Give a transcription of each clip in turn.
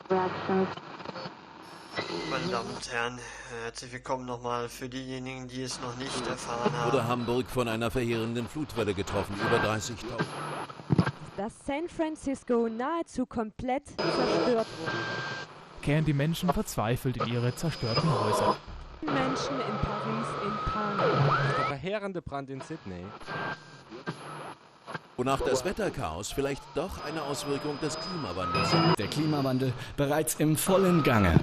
Meine Damen und Herren, herzlich willkommen nochmal für diejenigen, die es noch nicht erfahren haben. Wurde Hamburg von einer verheerenden Flutwelle getroffen, über 30.000. Dass San Francisco nahezu komplett zerstört wurde. Kehren die Menschen verzweifelt in ihre zerstörten Häuser. Menschen in Paris in Panik. Der verheerende Brand in Sydney. Wonach das Wetterchaos vielleicht doch eine Auswirkung des Klimawandels ist. Der Klimawandel bereits im vollen Gange.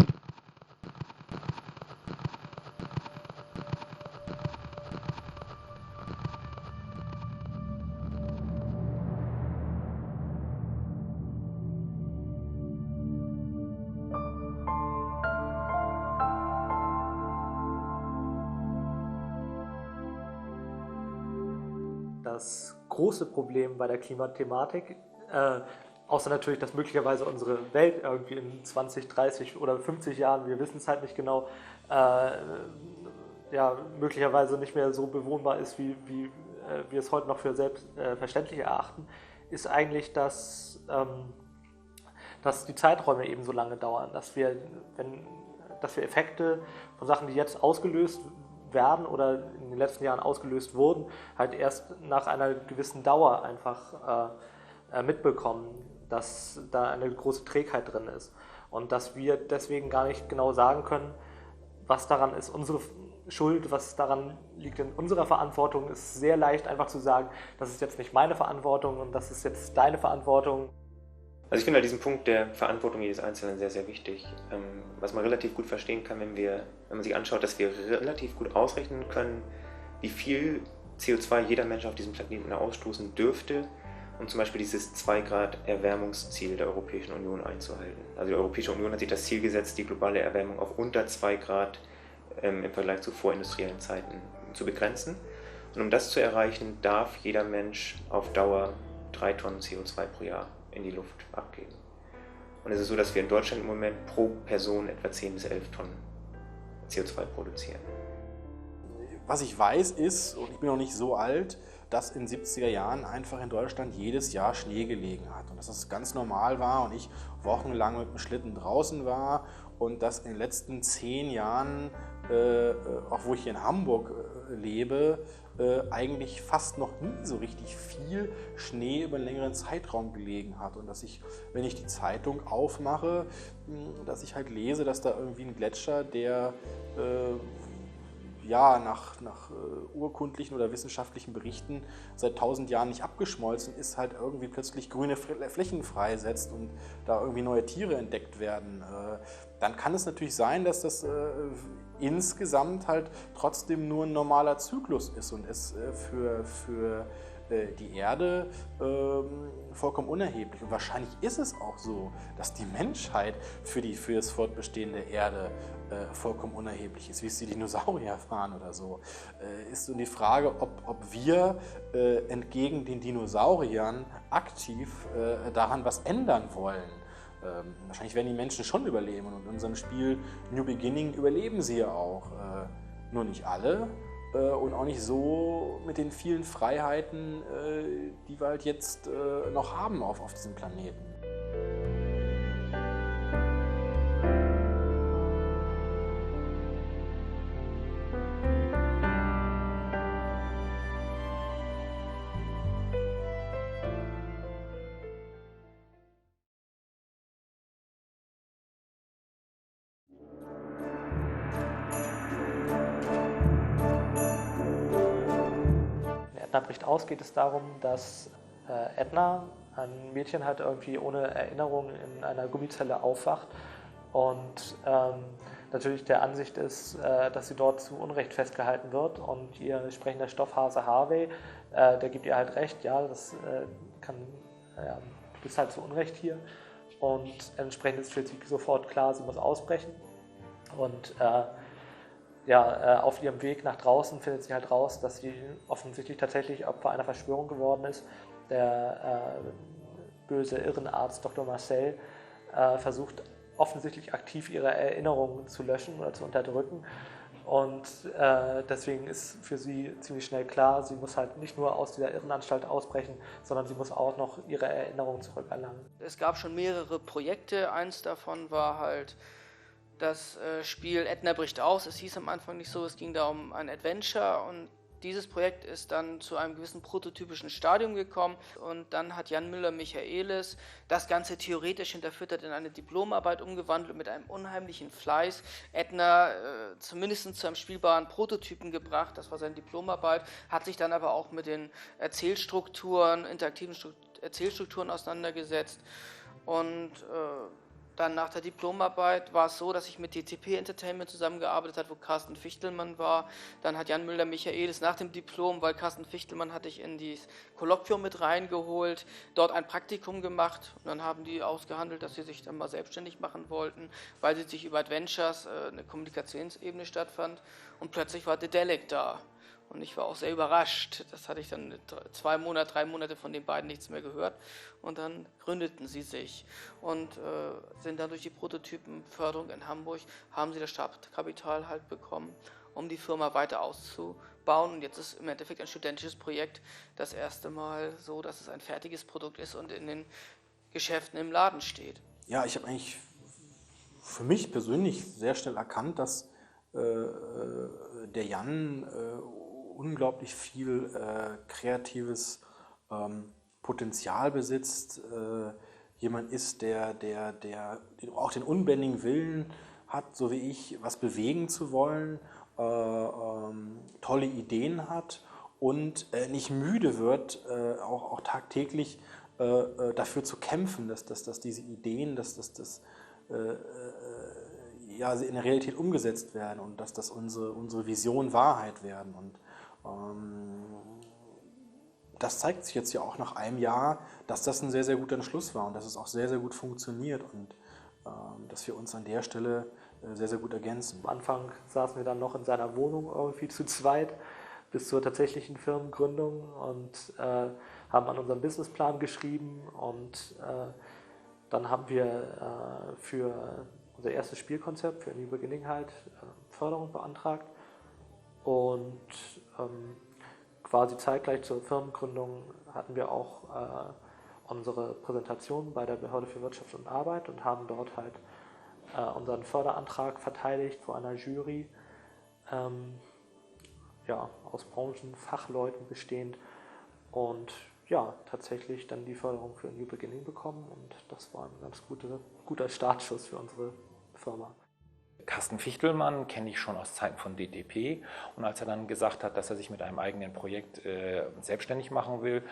Das große Problem bei der Klimathematik, außer natürlich, dass möglicherweise unsere Welt irgendwie in 20, 30 oder 50 Jahren, wir wissen es halt nicht genau, möglicherweise nicht mehr so bewohnbar ist, wie wir es heute noch für selbstverständlich erachten, ist eigentlich, dass die Zeiträume eben so lange dauern, dass wir Effekte von Sachen, die jetzt ausgelöst werden oder in den letzten Jahren ausgelöst wurden, halt erst nach einer gewissen Dauer einfach mitbekommen, dass da eine große Trägheit drin ist und dass wir deswegen gar nicht genau sagen können, was daran ist unsere Schuld, was daran liegt in unserer Verantwortung. Es ist sehr leicht einfach zu sagen, das ist jetzt nicht meine Verantwortung und das ist jetzt deine Verantwortung. Also ich finde halt diesen Punkt der Verantwortung jedes Einzelnen sehr, sehr wichtig. Was man relativ gut verstehen kann, wenn man sich anschaut, dass wir relativ gut ausrechnen können, wie viel CO2 jeder Mensch auf diesem Planeten ausstoßen dürfte, um zum Beispiel dieses 2 Grad Erwärmungsziel der Europäischen Union einzuhalten. Also die Europäische Union hat sich das Ziel gesetzt, die globale Erwärmung auf unter 2 Grad im Vergleich zu vorindustriellen Zeiten zu begrenzen. Und um das zu erreichen, darf jeder Mensch auf Dauer 3 Tonnen CO2 pro Jahr in die Luft abgeben. Und es ist so, dass wir in Deutschland im Moment pro Person etwa 10 bis 11 Tonnen CO2 produzieren. Was ich weiß ist, und ich bin noch nicht so alt, dass in den 70er Jahren einfach in Deutschland jedes Jahr Schnee gelegen hat und dass das ganz normal war und ich wochenlang mit dem Schlitten draußen war und dass in den letzten 10 Jahren, auch wo ich hier in Hamburg lebe, eigentlich fast noch nie so richtig viel Schnee über einen längeren Zeitraum gelegen hat und dass ich, wenn ich die Zeitung aufmache, dass ich halt lese, dass da irgendwie ein Gletscher, der nach urkundlichen oder wissenschaftlichen Berichten seit 1000 Jahren nicht abgeschmolzen ist, halt irgendwie plötzlich grüne Flächen freisetzt und da irgendwie neue Tiere entdeckt werden. Dann kann es natürlich sein, dass das insgesamt halt trotzdem nur ein normaler Zyklus ist und es für die Erde vollkommen unerheblich. Und wahrscheinlich ist es auch so, dass die Menschheit für das Fortbestehen der Erde vollkommen unerheblich ist, wie es die Dinosaurier waren oder so. Ist so die Frage, ob wir entgegen den Dinosauriern aktiv daran was ändern wollen. Wahrscheinlich werden die Menschen schon überleben und in unserem Spiel New Beginning überleben sie ja auch. Nur nicht alle und auch nicht so mit den vielen Freiheiten, die wir halt jetzt noch haben auf diesem Planeten. Edna bricht aus, geht es darum, dass Edna, ein Mädchen, halt irgendwie ohne Erinnerung in einer Gummizelle aufwacht und natürlich der Ansicht ist, dass sie dort zu Unrecht festgehalten wird und ihr sprechender Stoffhase Harvey, der gibt ihr halt recht, ja, du bist halt zu Unrecht hier und entsprechend ist für sie sofort klar, sie muss ausbrechen und auf ihrem Weg nach draußen findet sie halt raus, dass sie offensichtlich tatsächlich Opfer einer Verschwörung geworden ist. Der böse Irrenarzt Dr. Marcel versucht offensichtlich aktiv ihre Erinnerungen zu löschen oder zu unterdrücken Und deswegen ist für sie ziemlich schnell klar, sie muss halt nicht nur aus dieser Irrenanstalt ausbrechen, sondern sie muss auch noch ihre Erinnerungen zurückerlangen. Es gab schon mehrere Projekte. Eins davon war halt das Spiel Edna bricht aus. Es hieß am Anfang nicht so, es ging da um ein Adventure und dieses Projekt ist dann zu einem gewissen prototypischen Stadium gekommen und dann hat Jan Müller-Michaelis das Ganze theoretisch hinterfüttert in eine Diplomarbeit umgewandelt mit einem unheimlichen Fleiß. Edna zumindest zu einem spielbaren Prototypen gebracht, das war seine Diplomarbeit, hat sich dann aber auch mit den Erzählstrukturen, interaktiven Erzählstrukturen auseinandergesetzt und dann nach der Diplomarbeit war es so, dass ich mit DTP Entertainment zusammengearbeitet habe, wo Carsten Fichtelmann war. Dann hat Jan Müller-Michaelis nach dem Diplom, weil Carsten Fichtelmann hatte ich in das Kolloquium mit reingeholt, dort ein Praktikum gemacht. Und dann haben die ausgehandelt, dass sie sich dann mal selbstständig machen wollten, weil sie sich über Adventures eine Kommunikationsebene stattfand. Und plötzlich war Dedelic da. Und ich war auch sehr überrascht. Das hatte ich dann 3 Monate von den beiden nichts mehr gehört. Und dann gründeten sie sich und sind dann durch die Prototypenförderung in Hamburg, haben sie das Startkapital halt bekommen, um die Firma weiter auszubauen. Und jetzt ist im Endeffekt ein studentisches Projekt das erste Mal so, dass es ein fertiges Produkt ist und in den Geschäften im Laden steht. Ja, ich habe eigentlich für mich persönlich sehr schnell erkannt, dass der Jan unglaublich viel kreatives Potenzial besitzt, jemand ist, der auch den unbändigen Willen hat, so wie ich, was bewegen zu wollen, tolle Ideen hat und nicht müde wird, auch tagtäglich dafür zu kämpfen, dass diese Ideen, dass sie in der Realität umgesetzt werden und dass das unsere Vision Wahrheit werden. Und das zeigt sich jetzt ja auch nach einem Jahr, dass das ein sehr, sehr guter Entschluss war und dass es auch sehr, sehr gut funktioniert und dass wir uns an der Stelle sehr, sehr gut ergänzen. Am Anfang saßen wir dann noch in seiner Wohnung irgendwie zu zweit bis zur tatsächlichen Firmengründung und haben an unserem Businessplan geschrieben und dann haben wir für unser erstes Spielkonzept, für New Beginning halt, Förderung beantragt und quasi zeitgleich zur Firmengründung hatten wir auch unsere Präsentation bei der Behörde für Wirtschaft und Arbeit und haben dort halt unseren Förderantrag verteidigt vor einer Jury, aus Branchenfachleuten bestehend und ja, tatsächlich dann die Förderung für New Beginning bekommen und das war ein ganz guter Startschuss für unsere Firma. Carsten Fichtelmann kenne ich schon aus Zeiten von DTP und als er dann gesagt hat, dass er sich mit einem eigenen Projekt selbstständig machen will,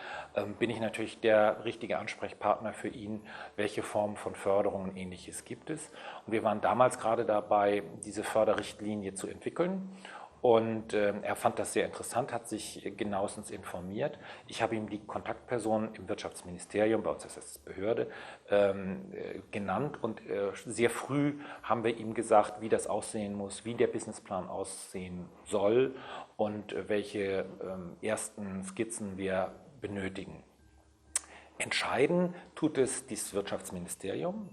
bin ich natürlich der richtige Ansprechpartner für ihn, welche Formen von Förderung und Ähnliches gibt es. Und wir waren damals gerade dabei, diese Förderrichtlinie zu entwickeln. Und er fand das sehr interessant, hat sich genauestens informiert. Ich habe ihm die Kontaktperson im Wirtschaftsministerium, bei uns ist das Behörde, genannt. Und sehr früh haben wir ihm gesagt, wie das aussehen muss, wie der Businessplan aussehen soll und welche ersten Skizzen wir benötigen. Entscheiden tut es dieses Wirtschaftsministerium,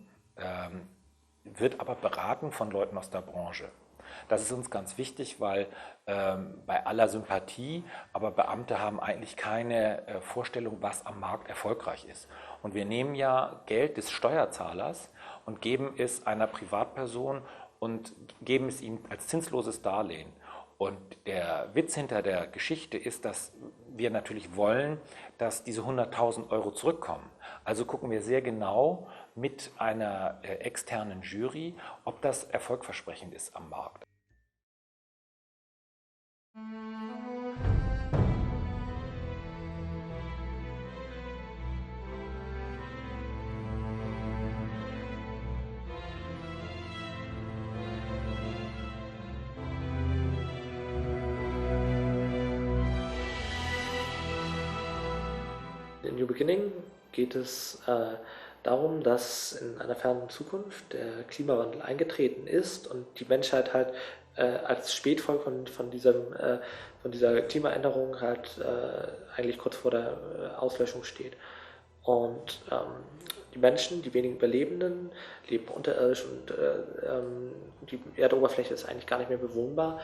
wird aber beraten von Leuten aus der Branche. Das ist uns ganz wichtig, weil bei aller Sympathie, aber Beamte haben eigentlich keine Vorstellung, was am Markt erfolgreich ist. Und wir nehmen ja Geld des Steuerzahlers und geben es einer Privatperson und geben es ihm als zinsloses Darlehen. Und der Witz hinter der Geschichte ist, dass wir natürlich wollen, dass diese 100.000 Euro zurückkommen. Also gucken wir sehr genau mit einer externen Jury, ob das erfolgversprechend ist am Markt. In New Beginning geht es darum, dass in einer fernen Zukunft der Klimawandel eingetreten ist und die Menschheit halt als Spätfolge von dieser Klimaänderung halt eigentlich kurz vor der Auslöschung steht. Und die Menschen, die wenigen Überlebenden, leben unterirdisch und die Erdoberfläche ist eigentlich gar nicht mehr bewohnbar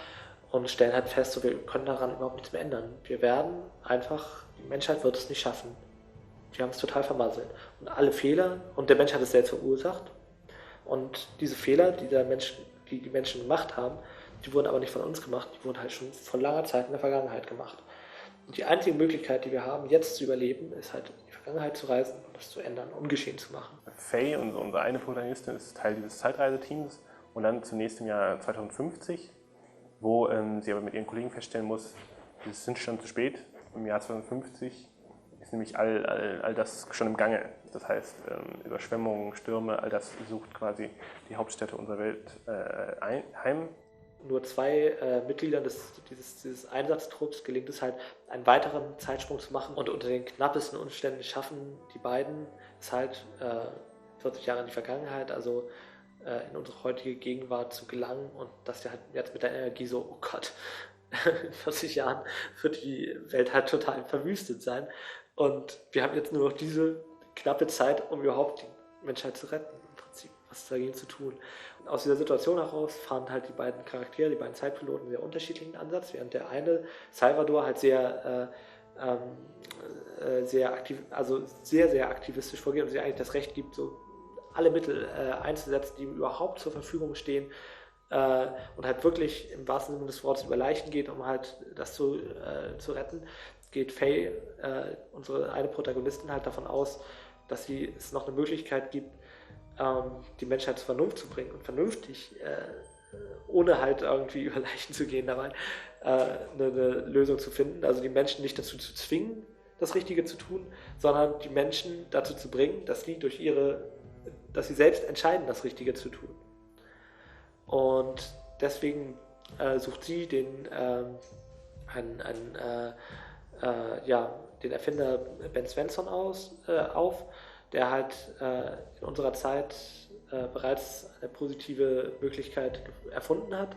und stellen halt fest, so, wir können daran überhaupt nichts mehr ändern. Die Menschheit wird es nicht schaffen. Die haben es total vermasselt. Und alle Fehler, und der Mensch hat es selbst verursacht, und diese Fehler, die die Menschen gemacht haben, die wurden aber nicht von uns gemacht, die wurden halt schon vor langer Zeit in der Vergangenheit gemacht. Und die einzige Möglichkeit, die wir haben, jetzt zu überleben, ist halt in die Vergangenheit zu reisen und das zu ändern, ungeschehen zu machen. Faye, unsere eine Protagonistin, ist Teil dieses Zeitreiseteams und dann zunächst im Jahr 2050, wo sie aber mit ihren Kollegen feststellen muss, es sind schon zu spät. Im Jahr 2050 ist nämlich all das schon im Gange. Das heißt, Überschwemmungen, Stürme, all das sucht quasi die Hauptstädte unserer Welt heim. Nur 2 Mitgliedern dieses Einsatztrupps gelingt es halt, einen weiteren Zeitsprung zu machen und unter den knappesten Umständen schaffen die beiden es halt 40 Jahre in die Vergangenheit, also in unsere heutige Gegenwart zu gelangen und das ja halt jetzt mit der Energie so, oh Gott, in 40 Jahren wird die Welt halt total verwüstet sein und wir haben jetzt nur noch diese knappe Zeit, um überhaupt die Menschheit zu retten, im Prinzip, was dagegen zu tun. Aus dieser Situation heraus fahren halt die beiden Charaktere, die beiden Zeitpiloten, einen sehr unterschiedlichen Ansatz, während der eine, Salvador, halt sehr aktivistisch vorgeht und sich eigentlich das Recht gibt, so alle Mittel einzusetzen, die ihm überhaupt zur Verfügung stehen und halt wirklich im wahrsten Sinne des Wortes über Leichen geht, um halt das zu retten, geht Faye, unsere eine Protagonistin, halt davon aus, dass es noch eine Möglichkeit gibt, die Menschheit zur Vernunft zu bringen und vernünftig, ohne halt irgendwie über Leichen zu gehen dabei, eine Lösung zu finden. Also die Menschen nicht dazu zu zwingen, das Richtige zu tun, sondern die Menschen dazu zu bringen, dass sie selbst entscheiden, das Richtige zu tun. Und deswegen sucht sie den Erfinder Ben Svensson auf, der halt in unserer Zeit bereits eine positive Möglichkeit erfunden hat.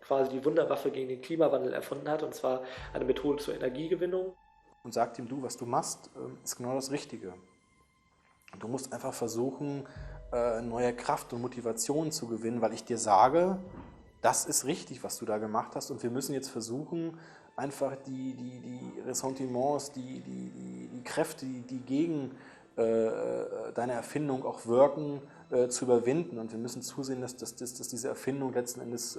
Quasi die Wunderwaffe gegen den Klimawandel erfunden hat, und zwar eine Methode zur Energiegewinnung. Und sagt ihm, du, was du machst, ist genau das Richtige. Du musst einfach versuchen, neue Kraft und Motivation zu gewinnen, weil ich dir sage, das ist richtig, was du da gemacht hast, und wir müssen jetzt versuchen, einfach die Ressentiments, die Kräfte, die gegen deine Erfindung auch wirken, zu überwinden. Und wir müssen zusehen, dass diese Erfindung letzten Endes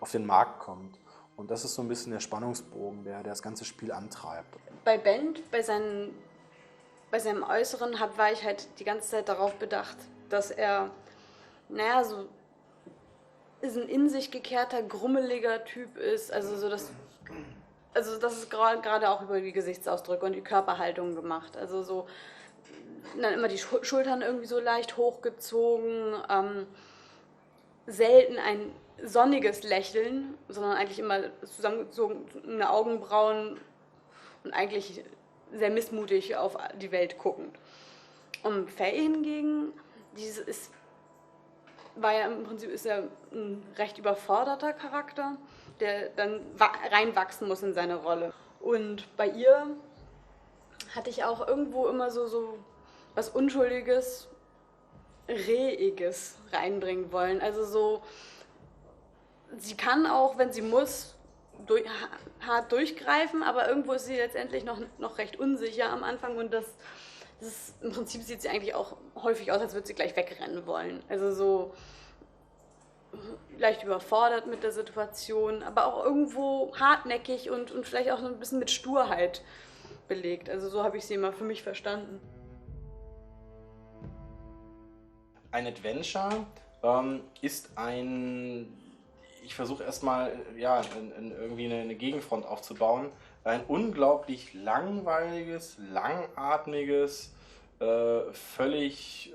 auf den Markt kommt. Und das ist so ein bisschen der Spannungsbogen, der das ganze Spiel antreibt. Bei Ben, bei seinem Äußeren, war ich halt die ganze Zeit darauf bedacht, dass er, so ist ein in sich gekehrter, grummeliger Typ ist. Also das ist gerade auch über die Gesichtsausdrücke und die Körperhaltung gemacht. Also so dann immer die Schultern irgendwie so leicht hochgezogen, selten ein sonniges Lächeln, sondern eigentlich immer zusammengezogene Augenbrauen und eigentlich sehr missmutig auf die Welt guckend. Und Faye hingegen, ist er ein recht überforderter Charakter, der dann reinwachsen muss in seine Rolle. Und bei ihr hatte ich auch irgendwo immer so was Unschuldiges, Rehiges reinbringen wollen. Also so, sie kann auch, wenn sie muss, hart durchgreifen, aber irgendwo ist sie letztendlich noch recht unsicher am Anfang, und das ist, im Prinzip sieht sie eigentlich auch häufig aus, als würde sie gleich wegrennen wollen. Also so leicht überfordert mit der Situation, aber auch irgendwo hartnäckig und vielleicht auch so ein bisschen mit Sturheit belegt. Also so habe ich sie immer für mich verstanden. Ein Adventure ist ich versuche erstmal irgendwie eine Gegenfront aufzubauen, ein unglaublich langweiliges, langatmiges, völlig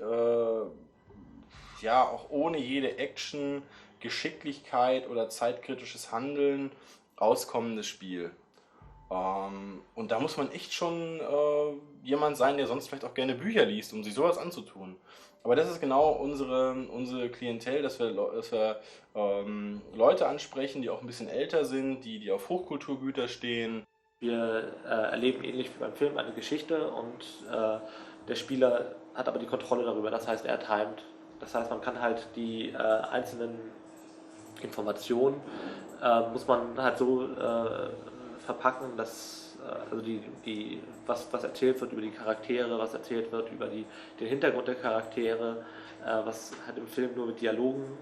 auch ohne jede Action, Geschicklichkeit oder zeitkritisches Handeln auskommendes Spiel. Und da muss man echt schon jemand sein, der sonst vielleicht auch gerne Bücher liest, um sich sowas anzutun. Aber das ist genau unsere Klientel, dass wir Leute ansprechen, die auch ein bisschen älter sind, die auf Hochkulturgüter stehen. Wir erleben ähnlich wie beim Film eine Geschichte und der Spieler hat aber die Kontrolle darüber, das heißt, er timet. Das heißt, man kann halt die einzelnen Informationen, muss man halt so verpacken, dass also was erzählt wird über die Charaktere, was erzählt wird über den Hintergrund der Charaktere, was halt im Film nur mit Dialogen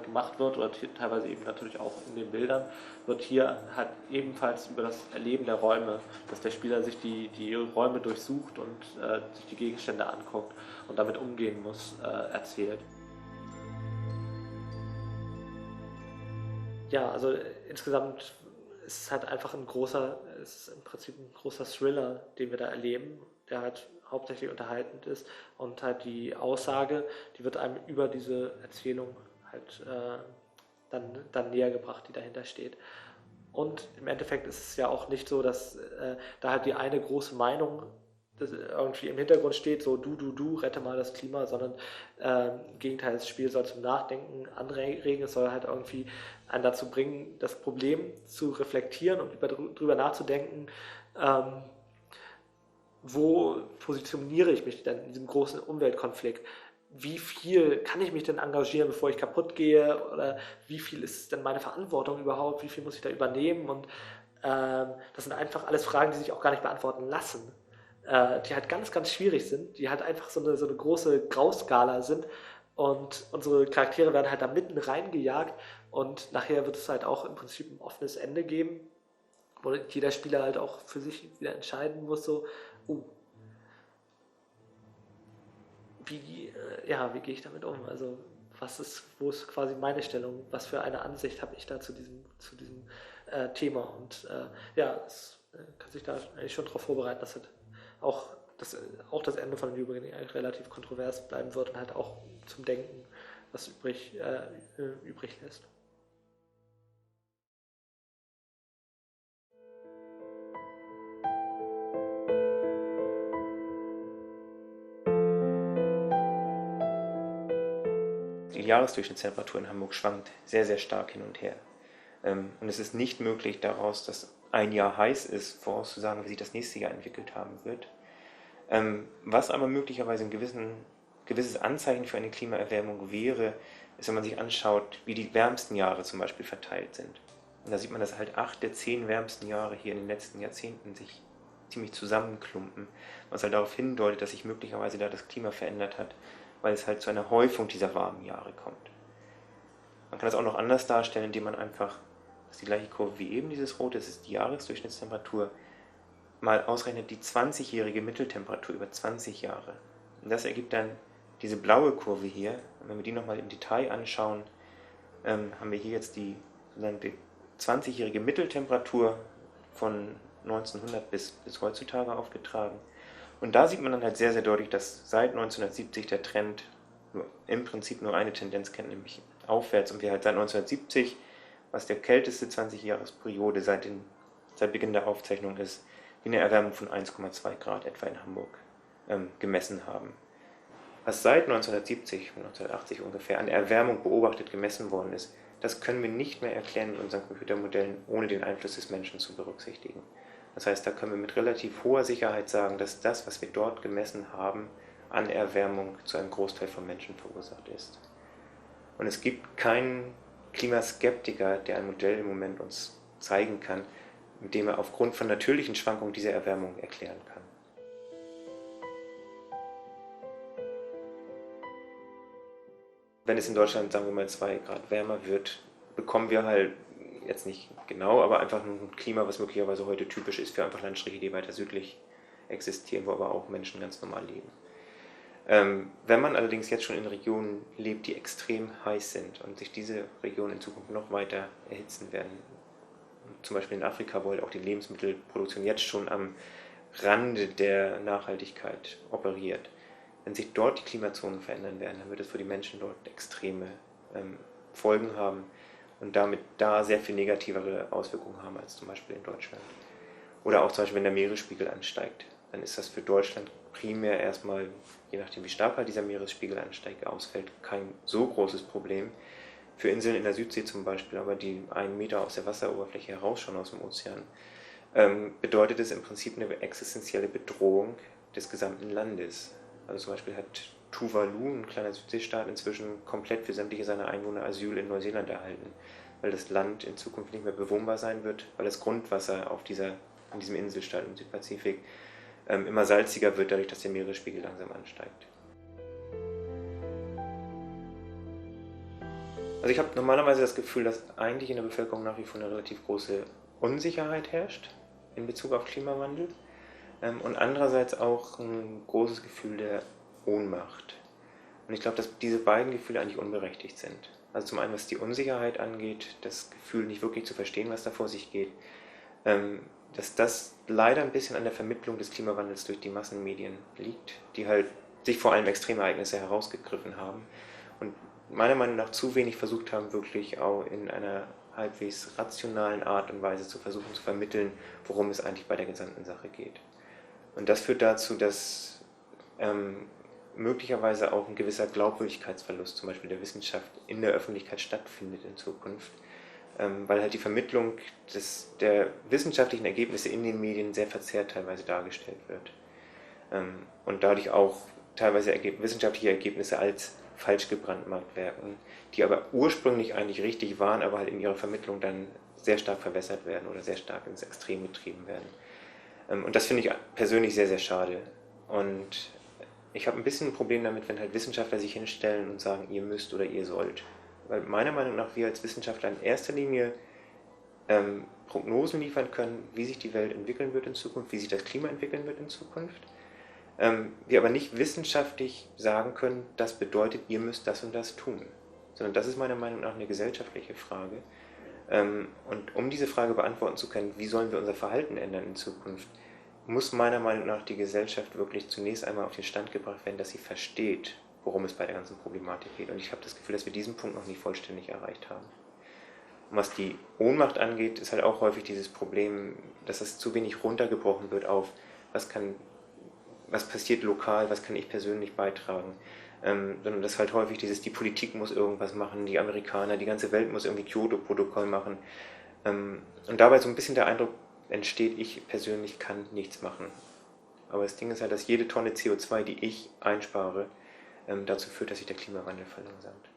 gemacht wird oder teilweise eben natürlich auch in den Bildern, wird hier halt ebenfalls über das Erleben der Räume, dass der Spieler sich die Räume durchsucht und sich die Gegenstände anguckt und damit umgehen muss, erzählt. Ja, also insgesamt ist es halt einfach im Prinzip ein großer Thriller, den wir da erleben, der halt hauptsächlich unterhaltend ist und halt die Aussage, die wird einem über diese Erzählung halt dann näher gebracht, die dahinter steht. Und im Endeffekt ist es ja auch nicht so, dass da halt die eine große Meinung irgendwie im Hintergrund steht, so du, rette mal das Klima, sondern im Gegenteil, das Spiel soll zum Nachdenken anregen, es soll halt irgendwie einen dazu bringen, das Problem zu reflektieren und drüber nachzudenken, wo positioniere ich mich denn in diesem großen Umweltkonflikt? Wie viel kann ich mich denn engagieren, bevor ich kaputt gehe? Oder wie viel ist denn meine Verantwortung überhaupt? Wie viel muss ich da übernehmen? Und das sind einfach alles Fragen, die sich auch gar nicht beantworten lassen. Die halt ganz, ganz schwierig sind, die halt einfach so eine große Grauskala sind und unsere Charaktere werden halt da mitten reingejagt und nachher wird es halt auch im Prinzip ein offenes Ende geben, wo jeder Spieler halt auch für sich wieder entscheiden muss, so, wie gehe ich damit um? Also wo ist quasi meine Stellung? Was für eine Ansicht habe ich da zu diesem Thema? Und es kann sich da eigentlich schon darauf vorbereiten, dass halt auch das Ende von New Beginning relativ kontrovers bleiben wird und halt auch zum Denken was übrig lässt. Die Jahresdurchschnittstemperatur in Hamburg schwankt sehr, sehr stark hin und her. Und es ist nicht möglich daraus, dass ein Jahr heiß ist, vorauszusagen, wie sich das nächste Jahr entwickelt haben wird. Was aber möglicherweise ein gewisses Anzeichen für eine Klimaerwärmung wäre, ist, wenn man sich anschaut, wie die wärmsten Jahre zum Beispiel verteilt sind. Und da sieht man, dass halt 8 der 10 wärmsten Jahre hier in den letzten Jahrzehnten sich ziemlich zusammenklumpen, was halt darauf hindeutet, dass sich möglicherweise da das Klima verändert hat, weil es halt zu einer Häufung dieser warmen Jahre kommt. Man kann das auch noch anders darstellen, indem man einfach, das ist die gleiche Kurve wie eben, dieses rote, das ist die Jahresdurchschnittstemperatur, mal ausrechnet die 20-jährige Mitteltemperatur über 20 Jahre. Und das ergibt dann diese blaue Kurve hier. Und wenn wir die nochmal im Detail anschauen, haben wir hier jetzt die 20-jährige Mitteltemperatur von 1900 bis heutzutage aufgetragen. Und da sieht man dann halt sehr, sehr deutlich, dass seit 1970 der Trend im Prinzip nur eine Tendenz kennt, nämlich aufwärts. Und wir halt seit 1970, was der kälteste 20-Jahresperiode seit Beginn der Aufzeichnung ist, wie eine Erwärmung von 1,2 Grad etwa in Hamburg gemessen haben. Was seit 1970, 1980 ungefähr an Erwärmung beobachtet gemessen worden ist, das können wir nicht mehr erklären in unseren Computermodellen, ohne den Einfluss des Menschen zu berücksichtigen. Das heißt, da können wir mit relativ hoher Sicherheit sagen, dass das, was wir dort gemessen haben, an Erwärmung zu einem Großteil von Menschen verursacht ist. Und es gibt keinen Klimaskeptiker, der ein Modell im Moment uns zeigen kann, mit dem er aufgrund von natürlichen Schwankungen diese Erwärmung erklären kann. Wenn es in Deutschland, sagen wir mal, 2 Grad wärmer wird, bekommen wir halt, jetzt nicht genau, aber einfach ein Klima, was möglicherweise heute typisch ist für einfach Landstriche, die weiter südlich existieren, wo aber auch Menschen ganz normal leben. Wenn man allerdings jetzt schon in Regionen lebt, die extrem heiß sind und sich diese Regionen in Zukunft noch weiter erhitzen werden, zum Beispiel in Afrika, wo halt auch die Lebensmittelproduktion jetzt schon am Rande der Nachhaltigkeit operiert, wenn sich dort die Klimazonen verändern werden, dann wird es für die Menschen dort extreme Folgen haben und damit da sehr viel negativere Auswirkungen haben als zum Beispiel in Deutschland. Oder auch zum Beispiel, wenn der Meeresspiegel ansteigt, dann ist das für Deutschland primär erstmal, je nachdem wie stark halt dieser Meeresspiegel ansteigt, ausfällt, kein so großes Problem. Für Inseln in der Südsee zum Beispiel, aber die 1 Meter aus der Wasseroberfläche herausschauen aus dem Ozean, bedeutet es im Prinzip eine existenzielle Bedrohung des gesamten Landes. Also zum Beispiel hat Tuvalu, ein kleiner Südseestaat, inzwischen komplett für sämtliche seiner Einwohner Asyl in Neuseeland erhalten, weil das Land in Zukunft nicht mehr bewohnbar sein wird, weil das Grundwasser in diesem Inselstaat im Südpazifik immer salziger wird, dadurch, dass der Meeresspiegel langsam ansteigt. Also ich habe normalerweise das Gefühl, dass eigentlich in der Bevölkerung nach wie vor eine relativ große Unsicherheit herrscht in Bezug auf Klimawandel und andererseits auch ein großes Gefühl der Ohnmacht. Und ich glaube, dass diese beiden Gefühle eigentlich unberechtigt sind. Also zum einen, was die Unsicherheit angeht, das Gefühl, nicht wirklich zu verstehen, was da vor sich geht, dass das leider ein bisschen an der Vermittlung des Klimawandels durch die Massenmedien liegt, die halt sich vor allem Extremereignisse herausgegriffen haben und meiner Meinung nach zu wenig versucht haben, wirklich auch in einer halbwegs rationalen Art und Weise zu versuchen zu vermitteln, worum es eigentlich bei der gesamten Sache geht. Und das führt dazu, dass möglicherweise auch ein gewisser Glaubwürdigkeitsverlust zum Beispiel der Wissenschaft in der Öffentlichkeit stattfindet in Zukunft, weil halt die Vermittlung der wissenschaftlichen Ergebnisse in den Medien sehr verzerrt teilweise dargestellt wird und dadurch auch teilweise wissenschaftliche Ergebnisse als falsch gebrandmarkt werden, die aber ursprünglich eigentlich richtig waren, aber halt in ihrer Vermittlung dann sehr stark verwässert werden oder sehr stark ins Extrem getrieben werden. Und das finde ich persönlich sehr, sehr schade. Und ich habe ein bisschen ein Problem damit, wenn halt Wissenschaftler sich hinstellen und sagen, ihr müsst oder ihr sollt. Weil meiner Meinung nach wir als Wissenschaftler in erster Linie Prognosen liefern können, wie sich die Welt entwickeln wird in Zukunft, wie sich das Klima entwickeln wird in Zukunft. Wir aber nicht wissenschaftlich sagen können, das bedeutet, ihr müsst das und das tun. Sondern das ist meiner Meinung nach eine gesellschaftliche Frage. Und um diese Frage beantworten zu können, wie sollen wir unser Verhalten ändern in Zukunft, muss meiner Meinung nach die Gesellschaft wirklich zunächst einmal auf den Stand gebracht werden, dass sie versteht, worum es bei der ganzen Problematik geht. Und ich habe das Gefühl, dass wir diesen Punkt noch nicht vollständig erreicht haben. Und was die Ohnmacht angeht, ist halt auch häufig dieses Problem, dass es zu wenig runtergebrochen wird auf, was passiert lokal, was kann ich persönlich beitragen. Sondern dass halt häufig die Politik muss irgendwas machen, die Amerikaner, die ganze Welt muss irgendwie Kyoto-Protokoll machen. Und dabei so ein bisschen der Eindruck entsteht, ich persönlich kann nichts machen. Aber das Ding ist halt, dass jede Tonne CO2, die ich einspare, dazu führt, dass sich der Klimawandel verlangsamt.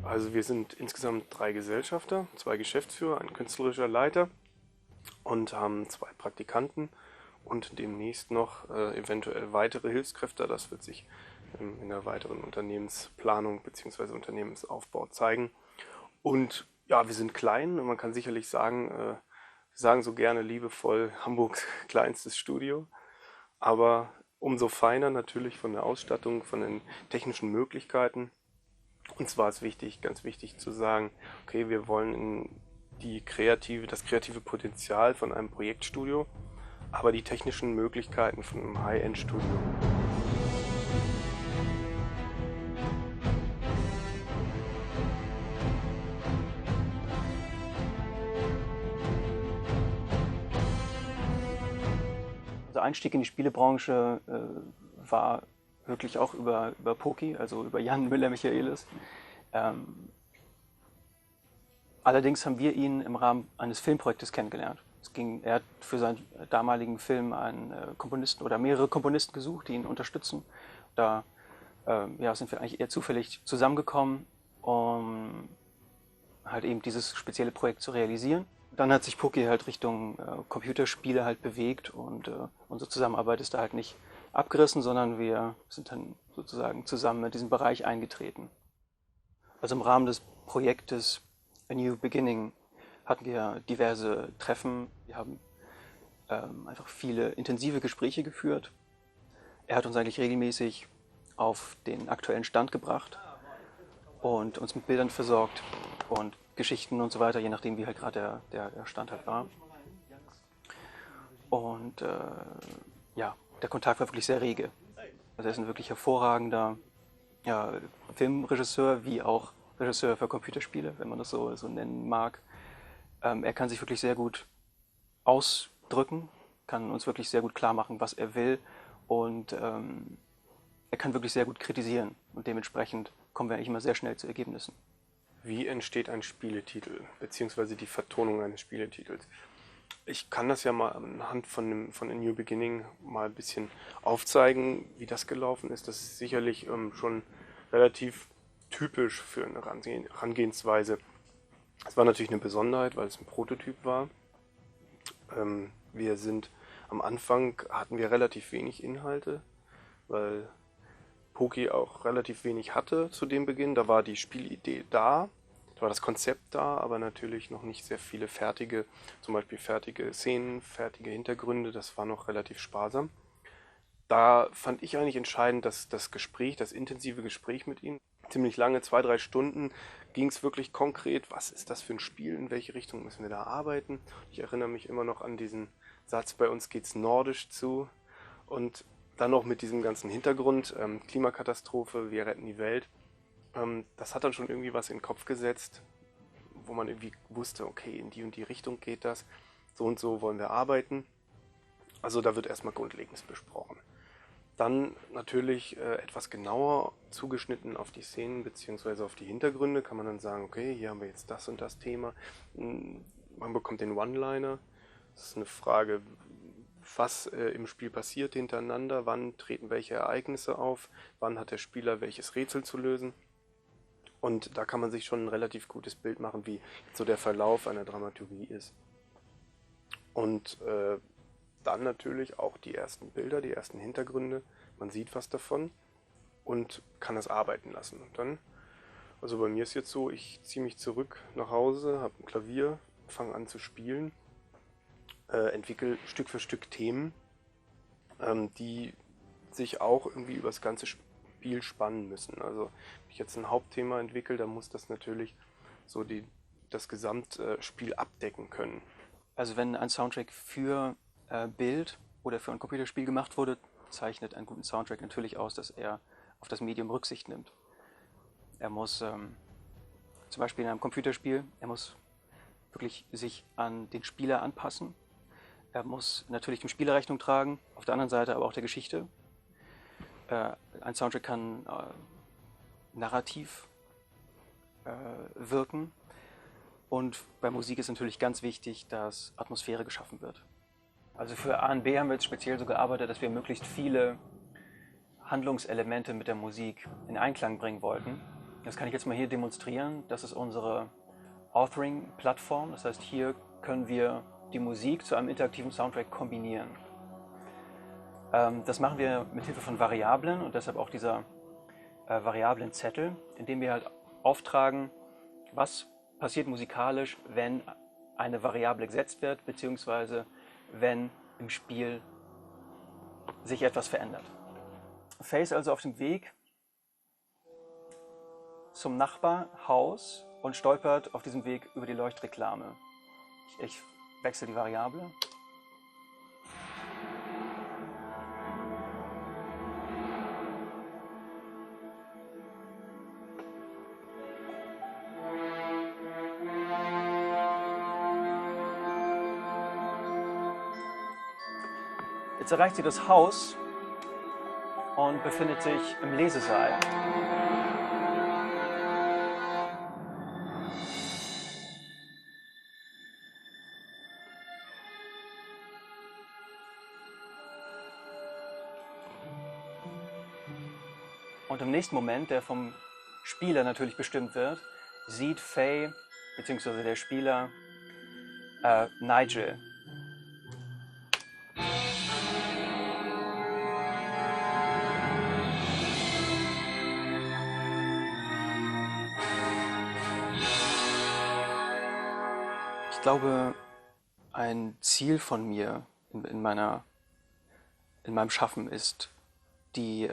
Also wir sind insgesamt 3 Gesellschafter, 2 Geschäftsführer, ein künstlerischer Leiter und haben 2 Praktikanten und demnächst noch eventuell weitere Hilfskräfte. Das wird sich in der weiteren Unternehmensplanung bzw. Unternehmensaufbau zeigen. Und ja, wir sind klein und man kann sicherlich sagen, wir sagen so gerne liebevoll Hamburgs kleinstes Studio, aber umso feiner natürlich von der Ausstattung, von den technischen Möglichkeiten. Und zwar ist wichtig, ganz wichtig zu sagen, okay, wir wollen in das kreative Potenzial von einem Projektstudio, aber die technischen Möglichkeiten von einem High-End-Studio. Der Einstieg in die Spielebranche war wirklich auch über Poki, also über Jan Müller-Michaelis. Allerdings haben wir ihn im Rahmen eines Filmprojektes kennengelernt. Er hat für seinen damaligen Film einen Komponisten oder mehrere Komponisten gesucht, die ihn unterstützen. Da sind wir eigentlich eher zufällig zusammengekommen, um halt eben dieses spezielle Projekt zu realisieren. Dann hat sich Poki halt Richtung Computerspiele halt bewegt und unsere Zusammenarbeit ist da halt nicht abgerissen, sondern wir sind dann sozusagen zusammen in diesen Bereich eingetreten. Also im Rahmen des Projektes A New Beginning hatten wir diverse Treffen. Wir haben einfach viele intensive Gespräche geführt. Er hat uns eigentlich regelmäßig auf den aktuellen Stand gebracht und uns mit Bildern versorgt und Geschichten und so weiter, je nachdem wie halt gerade der Stand halt war. Und ja, der Kontakt war wirklich sehr rege. Also er ist ein wirklich hervorragender Filmregisseur, wie auch Regisseur für Computerspiele, wenn man das so nennen mag. Er kann sich wirklich sehr gut ausdrücken, kann uns wirklich sehr gut klar machen, was er will, und er kann wirklich sehr gut kritisieren, und dementsprechend kommen wir eigentlich immer sehr schnell zu Ergebnissen. Wie entsteht ein Spieletitel, beziehungsweise die Vertonung eines Spieletitels? Ich kann das ja mal anhand von A New Beginning mal ein bisschen aufzeigen, wie das gelaufen ist. Das ist sicherlich schon relativ typisch für eine Herangehensweise. Es war natürlich eine Besonderheit, weil es ein Prototyp war. Wir sind am Anfang, hatten wir relativ wenig Inhalte, weil Poki auch relativ wenig hatte zu dem Beginn. Da war die Spielidee da, da war das Konzept da, aber natürlich noch nicht sehr viele fertige, zum Beispiel fertige Szenen, fertige Hintergründe. Das war noch relativ sparsam. Da fand ich eigentlich entscheidend, dass das Gespräch, das intensive Gespräch mit ihm, ziemlich lange, 2-3 Stunden, ging es wirklich konkret, was ist das für ein Spiel, in welche Richtung müssen wir da arbeiten. Ich erinnere mich immer noch an diesen Satz, bei uns geht's nordisch zu, und dann noch mit diesem ganzen Hintergrund, Klimakatastrophe, wir retten die Welt. Das hat dann schon irgendwie was in den Kopf gesetzt, wo man irgendwie wusste, okay, in die und die Richtung geht das, so und so wollen wir arbeiten. Also da wird erstmal Grundlegendes besprochen. Dann natürlich etwas genauer zugeschnitten auf die Szenen bzw. auf die Hintergründe kann man dann sagen, okay, hier haben wir jetzt das und das Thema. Man bekommt den One-Liner. Das ist eine Frage, was im Spiel passiert hintereinander, wann treten welche Ereignisse auf, wann hat der Spieler welches Rätsel zu lösen. Und da kann man sich schon ein relativ gutes Bild machen, wie so der Verlauf einer Dramaturgie ist. Und dann natürlich auch die ersten Bilder, die ersten Hintergründe. Man sieht was davon und kann es arbeiten lassen. Und dann, also bei mir ist jetzt so, ich ziehe mich zurück nach Hause, habe ein Klavier, fange an zu spielen, entwickle Stück für Stück Themen, die sich auch irgendwie über das ganze Spiel spannen müssen. Also wenn ich jetzt ein Hauptthema entwickle, dann muss das natürlich so das Gesamtspiel abdecken können. Also wenn ein Soundtrack für Bild oder für ein Computerspiel gemacht wurde, zeichnet einen guten Soundtrack natürlich aus, dass er auf das Medium Rücksicht nimmt. Er muss zum Beispiel in einem Computerspiel, er muss wirklich sich an den Spieler anpassen. Er muss natürlich dem Spieler Rechnung tragen, auf der anderen Seite aber auch der Geschichte. Ein Soundtrack kann narrativ wirken. Und bei Musik ist natürlich ganz wichtig, dass Atmosphäre geschaffen wird. Also für A&B haben wir jetzt speziell so gearbeitet, dass wir möglichst viele Handlungselemente mit der Musik in Einklang bringen wollten. Das kann ich jetzt mal hier demonstrieren. Das ist unsere Authoring-Plattform. Das heißt, hier können wir die Musik zu einem interaktiven Soundtrack kombinieren. Das machen wir mit Hilfe von Variablen und deshalb auch dieser Variablenzettel, indem wir halt auftragen, was passiert musikalisch, wenn eine Variable gesetzt wird, beziehungsweise wenn im Spiel sich etwas verändert. Faye ist also auf dem Weg zum Nachbarhaus und stolpert auf diesem Weg über die Leuchtreklame. Ich wechsle die Variable. Jetzt erreicht sie das Haus und befindet sich im Lesesaal. Und im nächsten Moment, der vom Spieler natürlich bestimmt wird, sieht Faye bzw. der Spieler Nigel. Ich glaube, ein Ziel von mir in meinem Schaffen ist, die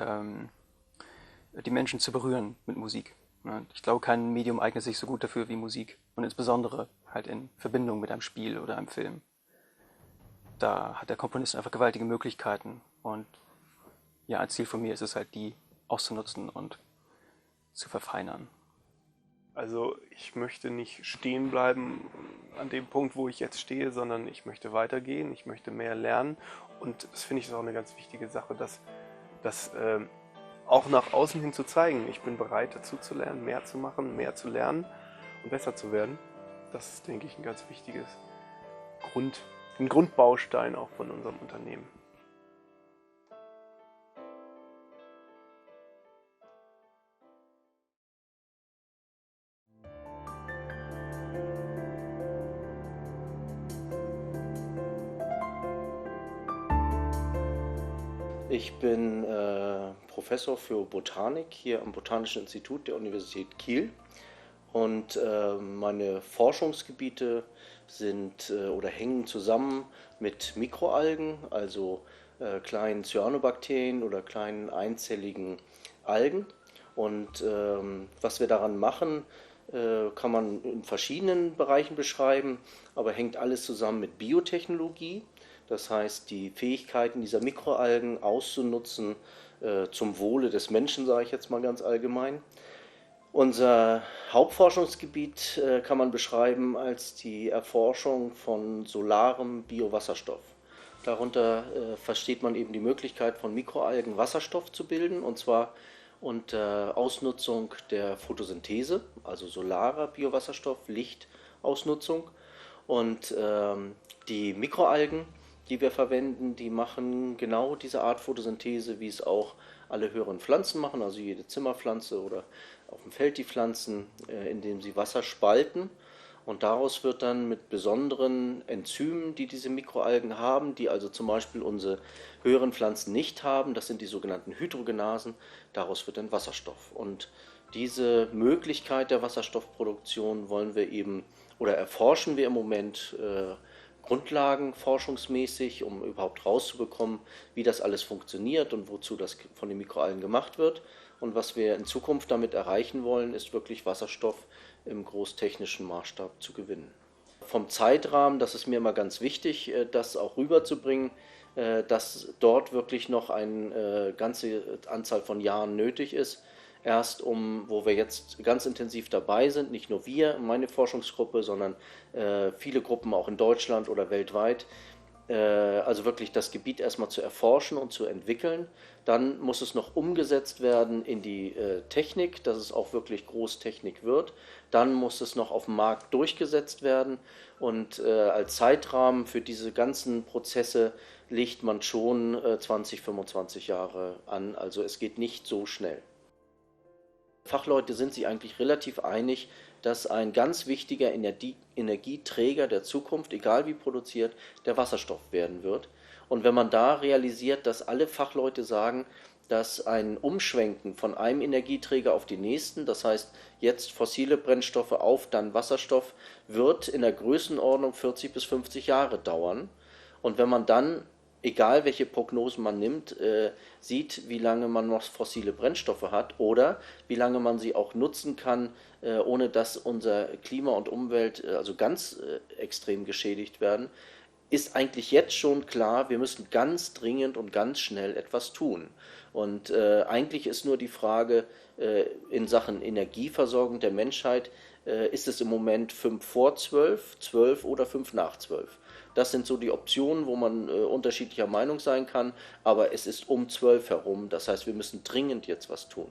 Menschen zu berühren mit Musik. Ja, ich glaube, kein Medium eignet sich so gut dafür wie Musik. Und insbesondere halt in Verbindung mit einem Spiel oder einem Film. Da hat der Komponist einfach gewaltige Möglichkeiten. Und ja, ein Ziel von mir ist es halt, die auszunutzen und zu verfeinern. Also ich möchte nicht stehen bleiben an dem Punkt, wo ich jetzt stehe, sondern ich möchte weitergehen, ich möchte mehr lernen. Und das finde ich auch eine ganz wichtige Sache, das auch nach außen hin zu zeigen. Ich bin bereit dazu zu lernen, mehr zu machen, mehr zu lernen und besser zu werden. Das ist, denke ich, ein ganz wichtiges ein Grundbaustein auch von unserem Unternehmen. Ich bin Professor für Botanik hier am Botanischen Institut der Universität Kiel und meine Forschungsgebiete sind oder hängen zusammen mit Mikroalgen, also kleinen Cyanobakterien oder kleinen einzelligen Algen. Und was wir daran machen, kann man in verschiedenen Bereichen beschreiben, aber hängt alles zusammen mit Biotechnologie. Das heißt, die Fähigkeiten dieser Mikroalgen auszunutzen zum Wohle des Menschen, sage ich jetzt mal ganz allgemein. Unser Hauptforschungsgebiet kann man beschreiben als die Erforschung von solarem Biowasserstoff. Darunter versteht man eben die Möglichkeit von Mikroalgen Wasserstoff zu bilden, und zwar unter Ausnutzung der Photosynthese, also solarer Biowasserstoff, Lichtausnutzung. Und die Mikroalgen, die wir verwenden, die machen genau diese Art Photosynthese, wie es auch alle höheren Pflanzen machen, also jede Zimmerpflanze oder auf dem Feld die Pflanzen, indem sie Wasser spalten. Und daraus wird dann mit besonderen Enzymen, die diese Mikroalgen haben, die also zum Beispiel unsere höheren Pflanzen nicht haben, das sind die sogenannten Hydrogenasen, daraus wird dann Wasserstoff. Und diese Möglichkeit der Wasserstoffproduktion wollen wir eben oder erforschen wir im Moment grundlagenforschungsmäßig, um überhaupt rauszubekommen, wie das alles funktioniert und wozu das von den Mikroalgen gemacht wird. Und was wir in Zukunft damit erreichen wollen, ist wirklich Wasserstoff im großtechnischen Maßstab zu gewinnen. Vom Zeitrahmen, das ist mir immer ganz wichtig, das auch rüberzubringen, dass dort wirklich noch eine ganze Anzahl von Jahren nötig ist. Erst wo wir jetzt ganz intensiv dabei sind, nicht nur wir, meine Forschungsgruppe, sondern viele Gruppen auch in Deutschland oder weltweit, also wirklich das Gebiet erstmal zu erforschen und zu entwickeln. Dann muss es noch umgesetzt werden in die Technik, dass es auch wirklich Großtechnik wird. Dann muss es noch auf dem Markt durchgesetzt werden und als Zeitrahmen für diese ganzen Prozesse legt man schon 20, 25 Jahre an. Also es geht nicht so schnell. Fachleute sind sich eigentlich relativ einig, dass ein ganz wichtiger Energieträger der Zukunft, egal wie produziert, der Wasserstoff werden wird. Und wenn man da realisiert, dass alle Fachleute sagen, dass ein Umschwenken von einem Energieträger auf den nächsten, das heißt jetzt fossile Brennstoffe auf dann Wasserstoff, wird in der Größenordnung 40 bis 50 Jahre dauern. Und wenn man dann, egal welche Prognosen man nimmt, sieht, wie lange man noch fossile Brennstoffe hat oder wie lange man sie auch nutzen kann, ohne dass unser Klima und Umwelt also ganz extrem geschädigt werden, ist eigentlich jetzt schon klar, wir müssen ganz dringend und ganz schnell etwas tun. Und eigentlich ist nur die Frage in Sachen Energieversorgung der Menschheit, ist es im Moment 5 vor 12, 12 oder 5 nach 12? Das sind so die Optionen, wo man unterschiedlicher Meinung sein kann, aber es ist um 12 herum, das heißt, wir müssen dringend jetzt was tun.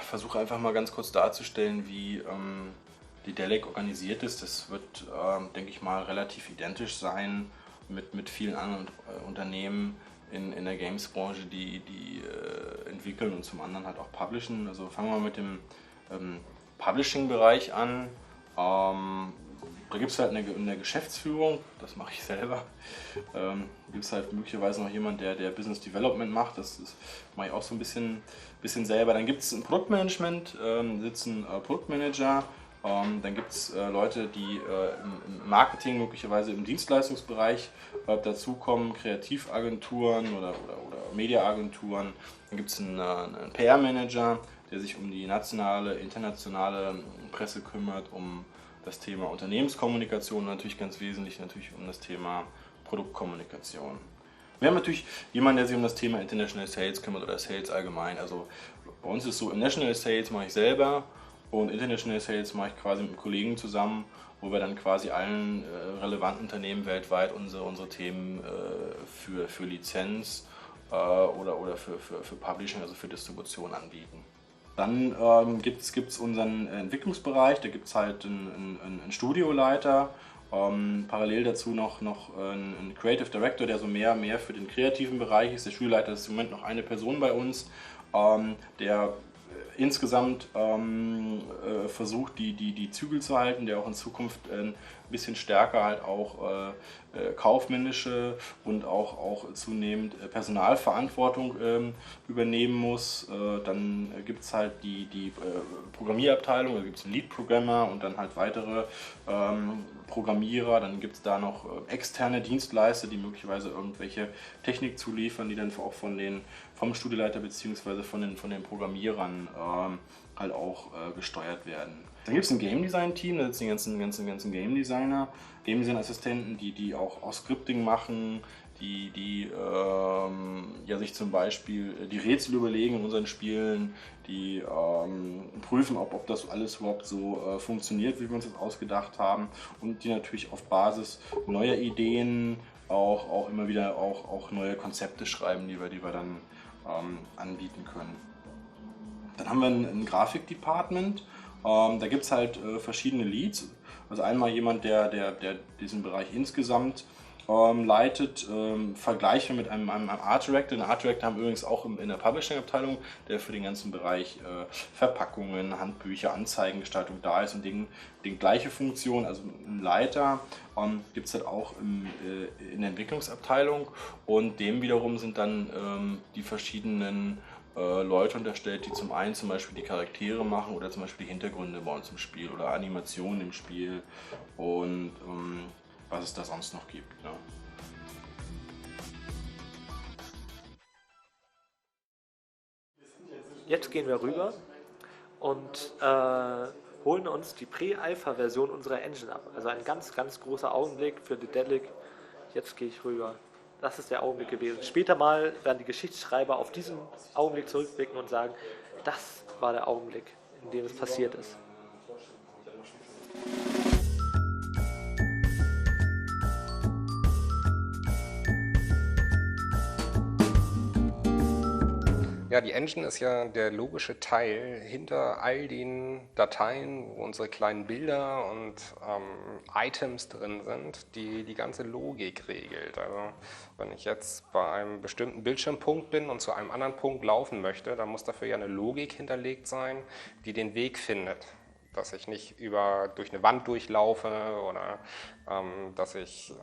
versuche einfach mal ganz kurz darzustellen, wie die DELEC organisiert ist. Das wird, denke ich mal, relativ identisch sein mit vielen anderen Unternehmen in der Games-Branche, die entwickeln und zum anderen halt auch publishen. Also fangen wir mit dem Publishing-Bereich an. Da gibt es halt in der Geschäftsführung, das mache ich selber, gibt es halt möglicherweise noch jemand, der Business Development macht, das mache ich auch so ein bisschen selber. Dann gibt es ein Produktmanagement, sitzen Produktmanager, dann gibt es Leute, die im Marketing, möglicherweise im Dienstleistungsbereich dazukommen, Kreativagenturen oder Mediaagenturen. Dann gibt es einen PR-Manager, der sich um die nationale, internationale Presse kümmert, um das Thema Unternehmenskommunikation und natürlich ganz wesentlich um das Thema Produktkommunikation. Wir haben natürlich jemanden, der sich um das Thema International Sales kümmert oder Sales allgemein. Also bei uns ist so, National Sales mache ich selber und International Sales mache ich quasi mit einem Kollegen zusammen, wo wir dann quasi allen relevanten Unternehmen weltweit unsere Themen für Lizenz oder für Publishing, also für Distribution anbieten. Dann gibt es unseren Entwicklungsbereich, da gibt es halt einen Studioleiter, parallel dazu noch einen Creative Director, der so mehr für den kreativen Bereich ist. Der Studioleiter ist im Moment noch eine Person bei uns, der insgesamt versucht, die Zügel zu halten, der auch in Zukunft ein bisschen stärker halt auch kaufmännische und auch zunehmend Personalverantwortung übernehmen muss. Dann gibt es halt die Programmierabteilung, da gibt es einen Lead-Programmer und dann halt weitere Programmierer. Dann gibt es da noch externe Dienstleister, die möglicherweise irgendwelche Technik zuliefern, die dann auch vom Studioleiter bzw. von den Programmierern halt auch gesteuert werden. Dann gibt es ein Game Design Team, da sitzen die ganzen Game Designer, Game Design Assistenten, die auch Scripting machen, die sich zum Beispiel die Rätsel überlegen in unseren Spielen, die prüfen, ob das alles überhaupt so funktioniert, wie wir uns das ausgedacht haben und die natürlich auf Basis neuer Ideen auch immer wieder auch neue Konzepte schreiben, die wir dann anbieten können. Dann haben wir ein Grafik-Department. Da gibt es halt verschiedene Leads. Also einmal jemand, der diesen Bereich insgesamt leitet, vergleichen mit einem Art Director. Den Art Director haben wir übrigens auch in der Publishing-Abteilung, der für den ganzen Bereich Verpackungen, Handbücher, Anzeigengestaltung da ist und die gleiche Funktion, also ein Leiter, gibt es halt auch in der Entwicklungsabteilung und dem wiederum sind dann die verschiedenen Leute unterstellt, die zum Beispiel die Charaktere machen oder zum Beispiel die Hintergründe bei uns im Spiel oder Animationen im Spiel und was es da sonst noch gibt. Ja. Jetzt gehen wir rüber und holen uns die Pre-Alpha-Version unserer Engine ab. Also ein ganz, ganz großer Augenblick für die DELEC. Jetzt gehe ich rüber. Das ist der Augenblick gewesen. Später mal werden die Geschichtsschreiber auf diesen Augenblick zurückblicken und sagen, das war der Augenblick, in dem es passiert ist. Ja, die Engine ist ja der logische Teil hinter all den Dateien, wo unsere kleinen Bilder und Items drin sind, die die ganze Logik regelt. Also wenn ich jetzt bei einem bestimmten Bildschirmpunkt bin und zu einem anderen Punkt laufen möchte, dann muss dafür ja eine Logik hinterlegt sein, die den Weg findet. Dass ich nicht durch eine Wand durchlaufe oder dass ich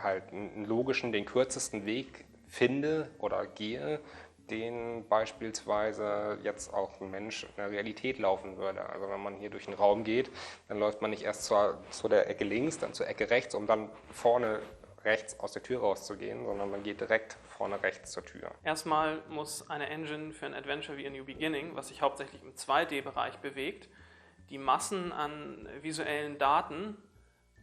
halt einen logischen, den kürzesten Weg finde oder gehe, den beispielsweise jetzt auch ein Mensch in der Realität laufen würde. Also wenn man hier durch den Raum geht, dann läuft man nicht erst zu der Ecke links, dann zur Ecke rechts, um dann vorne rechts aus der Tür rauszugehen, sondern man geht direkt vorne rechts zur Tür. Erstmal muss eine Engine für ein Adventure wie A New Beginning, was sich hauptsächlich im 2D-Bereich bewegt, die Massen an visuellen Daten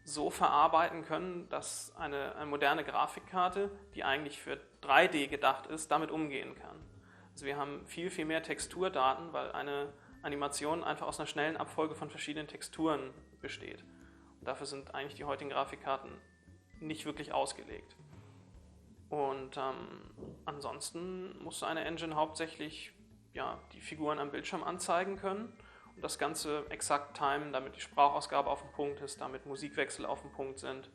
so verarbeiten können, dass eine moderne Grafikkarte, die eigentlich für 3D gedacht ist, damit umgehen kann. Also wir haben viel, viel mehr Texturdaten, weil eine Animation einfach aus einer schnellen Abfolge von verschiedenen Texturen besteht. Und dafür sind eigentlich die heutigen Grafikkarten nicht wirklich ausgelegt. Und ansonsten muss eine Engine hauptsächlich ja, die Figuren am Bildschirm anzeigen können und das Ganze exakt timen, damit die Sprachausgabe auf dem Punkt ist, damit Musikwechsel auf dem Punkt sind.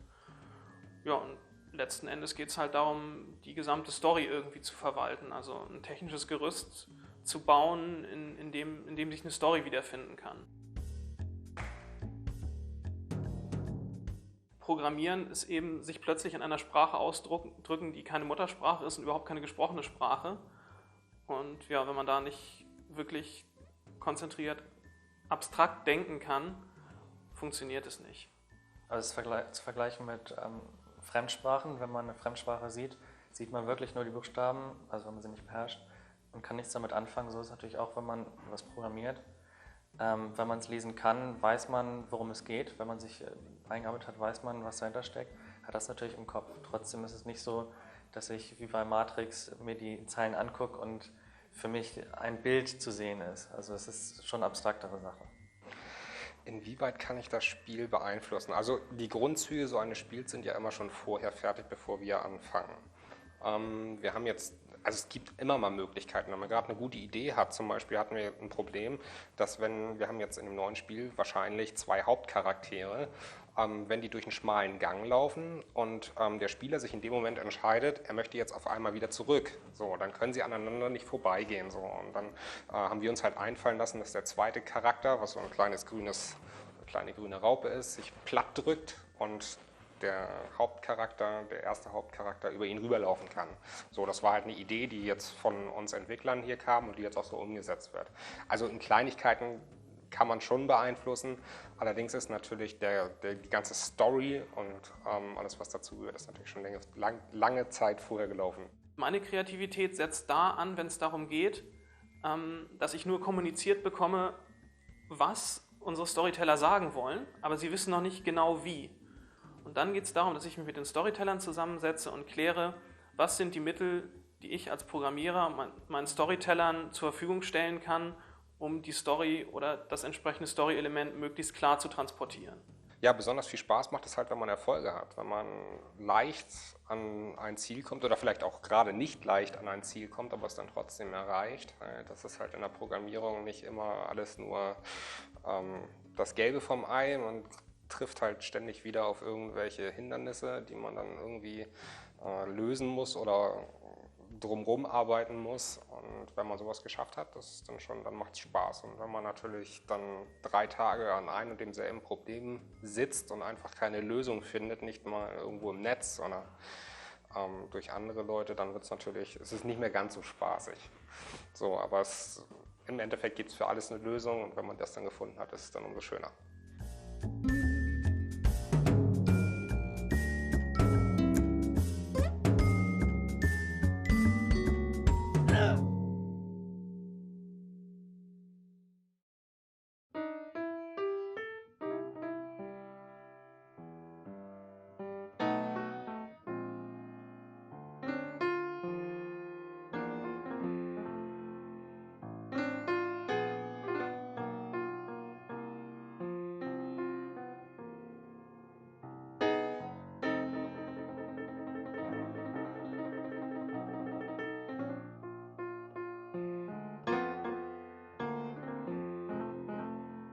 Ja, und letzten Endes geht es halt darum, die gesamte Story irgendwie zu verwalten, also ein technisches Gerüst zu bauen, in dem sich eine Story wiederfinden kann. Programmieren ist eben sich plötzlich in einer Sprache ausdrücken, die keine Muttersprache ist und überhaupt keine gesprochene Sprache. Und ja, wenn man da nicht wirklich konzentriert, abstrakt denken kann, funktioniert es nicht. Also zu vergleichen mit Fremdsprachen, wenn man eine Fremdsprache sieht, sieht man wirklich nur die Buchstaben, also wenn man sie nicht beherrscht und kann nichts damit anfangen. So ist es natürlich auch, wenn man was programmiert. Wenn man es lesen kann, weiß man, worum es geht. Wenn man sich eingearbeitet hat, weiß man, was dahinter steckt, hat das natürlich im Kopf. Trotzdem ist es nicht so, dass ich wie bei Matrix mir die Zeilen angucke und für mich ein Bild zu sehen ist. Also es ist schon eine abstraktere Sache. Inwieweit kann ich das Spiel beeinflussen? Also die Grundzüge so eines Spiels sind ja immer schon vorher fertig, bevor wir anfangen. Wir haben jetzt, also es gibt immer mal Möglichkeiten, wenn man gerade eine gute Idee hat. Zum Beispiel hatten wir ein Problem, dass wir haben jetzt in dem neuen Spiel wahrscheinlich 2 Hauptcharaktere, wenn die durch einen schmalen Gang laufen und der Spieler sich in dem Moment entscheidet, er möchte jetzt auf einmal wieder zurück, so, dann können sie aneinander nicht vorbeigehen. So. Und dann haben wir uns halt einfallen lassen, dass der zweite Charakter, was so eine kleine grüne Raupe ist, sich platt drückt und der erste Hauptcharakter über ihn rüberlaufen kann. So, das war halt eine Idee, die jetzt von uns Entwicklern hier kam und die jetzt auch so umgesetzt wird. Also in Kleinigkeiten kann man schon beeinflussen, allerdings ist natürlich die ganze Story und alles, was dazugehört, ist natürlich schon lange Zeit vorher gelaufen. Meine Kreativität setzt da an, wenn es darum geht, dass ich nur kommuniziert bekomme, was unsere Storyteller sagen wollen, aber sie wissen noch nicht genau wie. Und dann geht es darum, dass ich mich mit den Storytellern zusammensetze und kläre, was sind die Mittel, die ich als Programmierer meinen Storytellern zur Verfügung stellen kann, um die Story oder das entsprechende Story-Element möglichst klar zu transportieren. Ja, besonders viel Spaß macht es halt, wenn man Erfolge hat, wenn man leicht an ein Ziel kommt oder vielleicht auch gerade nicht leicht an ein Ziel kommt, aber es dann trotzdem erreicht. Das ist halt in der Programmierung nicht immer alles nur das Gelbe vom Ei. Man trifft halt ständig wieder auf irgendwelche Hindernisse, die man dann irgendwie lösen muss oder drumherum arbeiten muss. Und wenn man sowas geschafft hat, dann macht es Spaß. Und wenn man natürlich dann 3 Tage an einem und demselben Problem sitzt und einfach keine Lösung findet, nicht mal irgendwo im Netz, sondern durch andere Leute, dann wird es ist nicht mehr ganz so spaßig. So, aber im Endeffekt gibt es für alles eine Lösung und wenn man das dann gefunden hat, ist es dann umso schöner.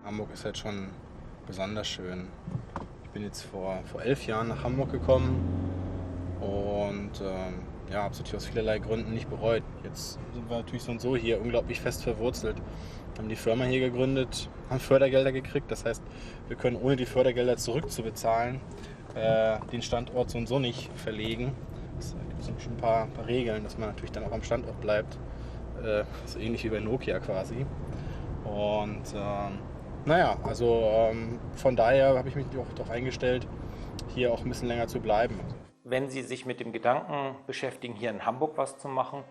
Hamburg ist halt schon besonders schön. Ich bin jetzt vor 11 Jahren nach Hamburg gekommen und habe es natürlich aus vielerlei Gründen nicht bereut. Jetzt sind wir natürlich so und so hier unglaublich fest verwurzelt. Wir haben die Firma hier gegründet, haben Fördergelder gekriegt. Das heißt, wir können ohne die Fördergelder zurückzubezahlen den Standort so und so nicht verlegen. Es gibt schon ein paar Regeln, dass man natürlich dann auch am Standort bleibt. So ähnlich wie bei Nokia quasi. Und von daher habe ich mich auch darauf eingestellt, hier auch ein bisschen länger zu bleiben. Wenn Sie sich mit dem Gedanken beschäftigen, hier in Hamburg was zu machen,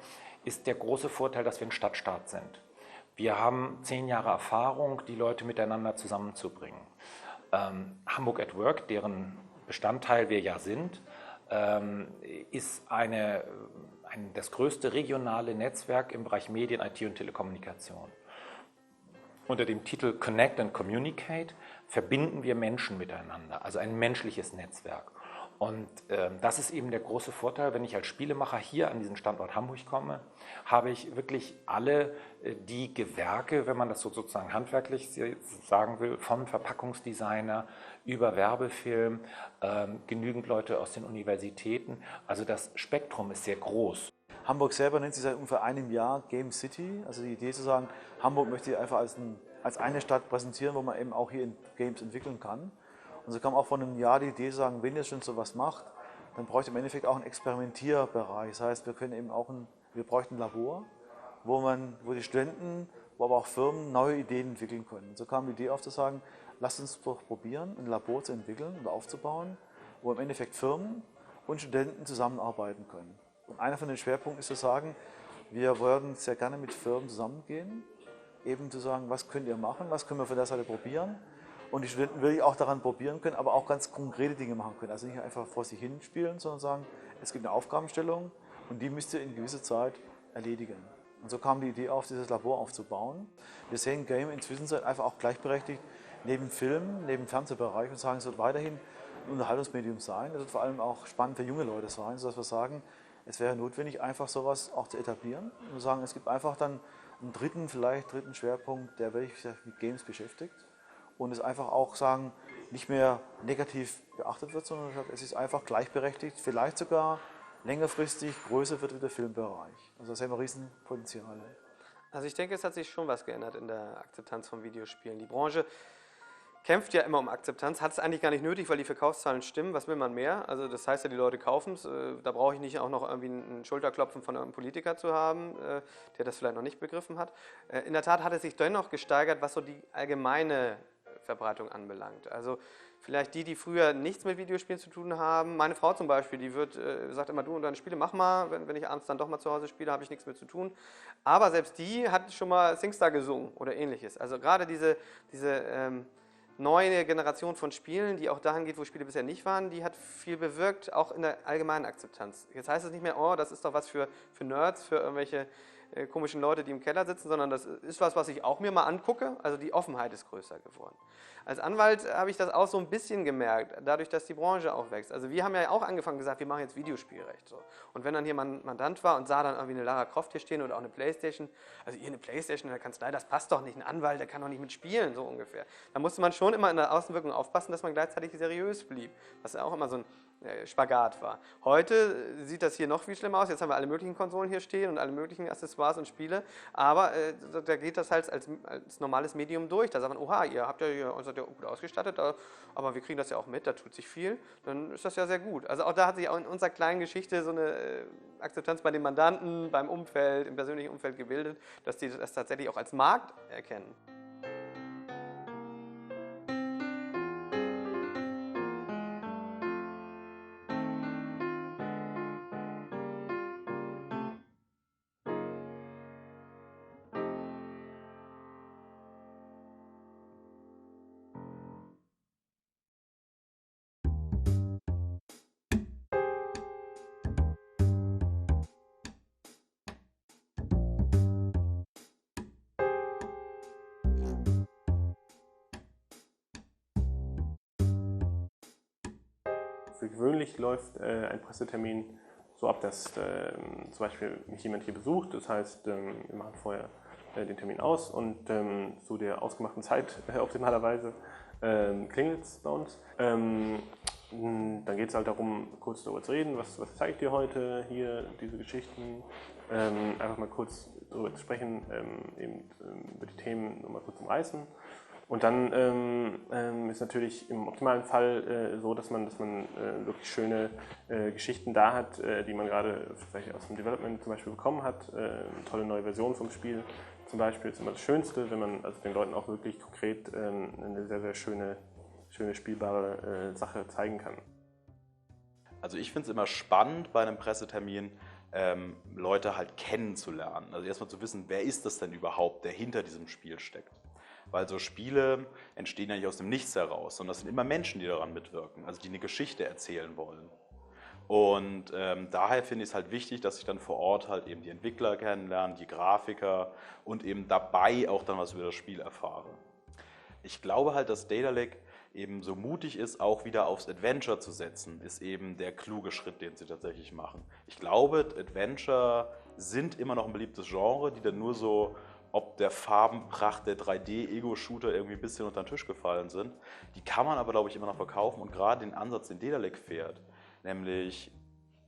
ist der große Vorteil, dass wir ein Stadtstaat sind. Wir haben 10 Jahre Erfahrung, die Leute miteinander zusammenzubringen. Hamburg at Work, deren Bestandteil wir ja sind, ist das größte regionale Netzwerk im Bereich Medien, IT und Telekommunikation. Unter dem Titel Connect and Communicate verbinden wir Menschen miteinander, also ein menschliches Netzwerk. Und das ist eben der große Vorteil, wenn ich als Spielemacher hier an diesen Standort Hamburg komme, habe ich wirklich alle die Gewerke, wenn man das so sozusagen handwerklich sagen will, vom Verpackungsdesigner über Werbefilm, genügend Leute aus den Universitäten. Also das Spektrum ist sehr groß. Hamburg selber nennt sich seit ungefähr einem Jahr Game City. Also die Idee zu sagen, Hamburg möchte einfach als eine Stadt präsentieren, wo man eben auch hier Games entwickeln kann. Und so kam auch vor einem Jahr die Idee zu sagen, wenn ihr schon sowas macht, dann bräuchte im Endeffekt auch einen Experimentierbereich. Das heißt, wir bräuchten ein Labor, wo die Studenten, wo aber auch Firmen neue Ideen entwickeln können. Und so kam die Idee auf zu sagen, lasst uns doch probieren, ein Labor zu entwickeln und aufzubauen, wo im Endeffekt Firmen und Studenten zusammenarbeiten können. Und einer von den Schwerpunkten ist zu sagen, wir würden sehr gerne mit Firmen zusammengehen, eben zu sagen, was könnt ihr machen, was können wir von der Seite probieren. Und die Studenten wirklich auch daran probieren können, aber auch ganz konkrete Dinge machen können. Also nicht einfach vor sich hin spielen, sondern sagen, es gibt eine Aufgabenstellung und die müsst ihr in gewisser Zeit erledigen. Und so kam die Idee auf, dieses Labor aufzubauen. Wir sehen Game inzwischen einfach auch gleichberechtigt neben Film, neben Fernsehbereich und sagen, es wird weiterhin ein Unterhaltungsmedium sein. Es wird vor allem auch spannend für junge Leute sein, sodass wir sagen, es wäre notwendig, einfach sowas auch zu etablieren. Und wir sagen, es gibt einfach dann einen dritten Schwerpunkt, der wirklich sich mit Games beschäftigt. Und es einfach auch sagen, nicht mehr negativ beachtet wird, sondern es ist einfach gleichberechtigt, vielleicht sogar längerfristig größer wird wie der Filmbereich. Also da sehen wir Riesenpotenziale. Also ich denke, es hat sich schon was geändert in der Akzeptanz von Videospielen. Die Branche kämpft ja immer um Akzeptanz, hat es eigentlich gar nicht nötig, weil die Verkaufszahlen stimmen. Was will man mehr? Also das heißt ja, die Leute kaufen es. Da brauche ich nicht auch noch irgendwie einen Schulterklopfen von einem Politiker zu haben, der das vielleicht noch nicht begriffen hat. In der Tat hat es sich dennoch gesteigert, was so die allgemeine Verbreitung anbelangt. Also vielleicht die früher nichts mit Videospielen zu tun haben. Meine Frau zum Beispiel, die sagt immer, du und deine Spiele, mach mal. Wenn ich abends dann doch mal zu Hause spiele, habe ich nichts mehr zu tun. Aber selbst die hat schon mal SingStar gesungen oder ähnliches. Also gerade diese neue Generation von Spielen, die auch dahin geht, wo Spiele bisher nicht waren, die hat viel bewirkt, auch in der allgemeinen Akzeptanz. Jetzt heißt es nicht mehr, oh, das ist doch was für Nerds, für irgendwelche komischen Leute, die im Keller sitzen, sondern das ist was ich auch mir mal angucke. Also die Offenheit ist größer geworden. Als Anwalt habe ich das auch so ein bisschen gemerkt, dadurch, dass die Branche auch wächst. Also wir haben ja auch angefangen gesagt, wir machen jetzt Videospielrecht. So. Und wenn dann hier ein Mandant war und sah dann irgendwie eine Lara Croft hier stehen oder auch eine Playstation, also hier eine Playstation in der Kanzlei, das passt doch nicht, ein Anwalt, der kann doch nicht mitspielen, so ungefähr. Da musste man schon immer in der Außenwirkung aufpassen, dass man gleichzeitig seriös blieb, was ja auch immer so ein Spagat war. Heute sieht das hier noch viel schlimmer aus. Jetzt haben wir alle möglichen Konsolen hier stehen und alle möglichen Accessoires und Spiele, aber da geht das halt als normales Medium durch. Da sagt man, oha, ihr seid ja gut ausgestattet, aber wir kriegen das ja auch mit, da tut sich viel, dann ist das ja sehr gut. Also auch da hat sich auch in unserer kleinen Geschichte so eine Akzeptanz bei den Mandanten, beim Umfeld, im persönlichen Umfeld gebildet, dass die das tatsächlich auch als Markt erkennen. Für gewöhnlich läuft ein Pressetermin so ab, dass zum Beispiel mich jemand hier besucht. Das heißt, wir machen vorher den Termin aus und zu der ausgemachten Zeit optimalerweise klingelt es bei uns. Dann geht es halt darum, kurz darüber zu reden, was zeige ich dir heute hier, diese Geschichten. Einfach mal kurz darüber zu sprechen, eben über die Themen nochmal kurz umreißen. Und dann ist natürlich im optimalen Fall so, dass man wirklich schöne Geschichten da hat, die man gerade vielleicht aus dem Development zum Beispiel bekommen hat. Eine tolle neue Version vom Spiel zum Beispiel ist immer das Schönste, wenn man also den Leuten auch wirklich konkret eine sehr, sehr schöne spielbare Sache zeigen kann. Also ich finde es immer spannend bei einem Pressetermin, Leute halt kennenzulernen. Also erstmal zu wissen, wer ist das denn überhaupt, der hinter diesem Spiel steckt. Weil so Spiele entstehen ja nicht aus dem Nichts heraus, sondern das sind immer Menschen, die daran mitwirken, also die eine Geschichte erzählen wollen. Und daher finde ich es halt wichtig, dass ich dann vor Ort halt eben die Entwickler kennenlerne, die Grafiker und eben dabei auch dann was über das Spiel erfahre. Ich glaube halt, dass Data Lake eben so mutig ist, auch wieder aufs Adventure zu setzen, ist eben der kluge Schritt, den sie tatsächlich machen. Ich glaube, Adventure sind immer noch ein beliebtes Genre, die dann nur so ob der Farbenpracht der 3D-Ego-Shooter irgendwie ein bisschen unter den Tisch gefallen sind. Die kann man aber, glaube ich, immer noch verkaufen und gerade den Ansatz, den Daedalic fährt, nämlich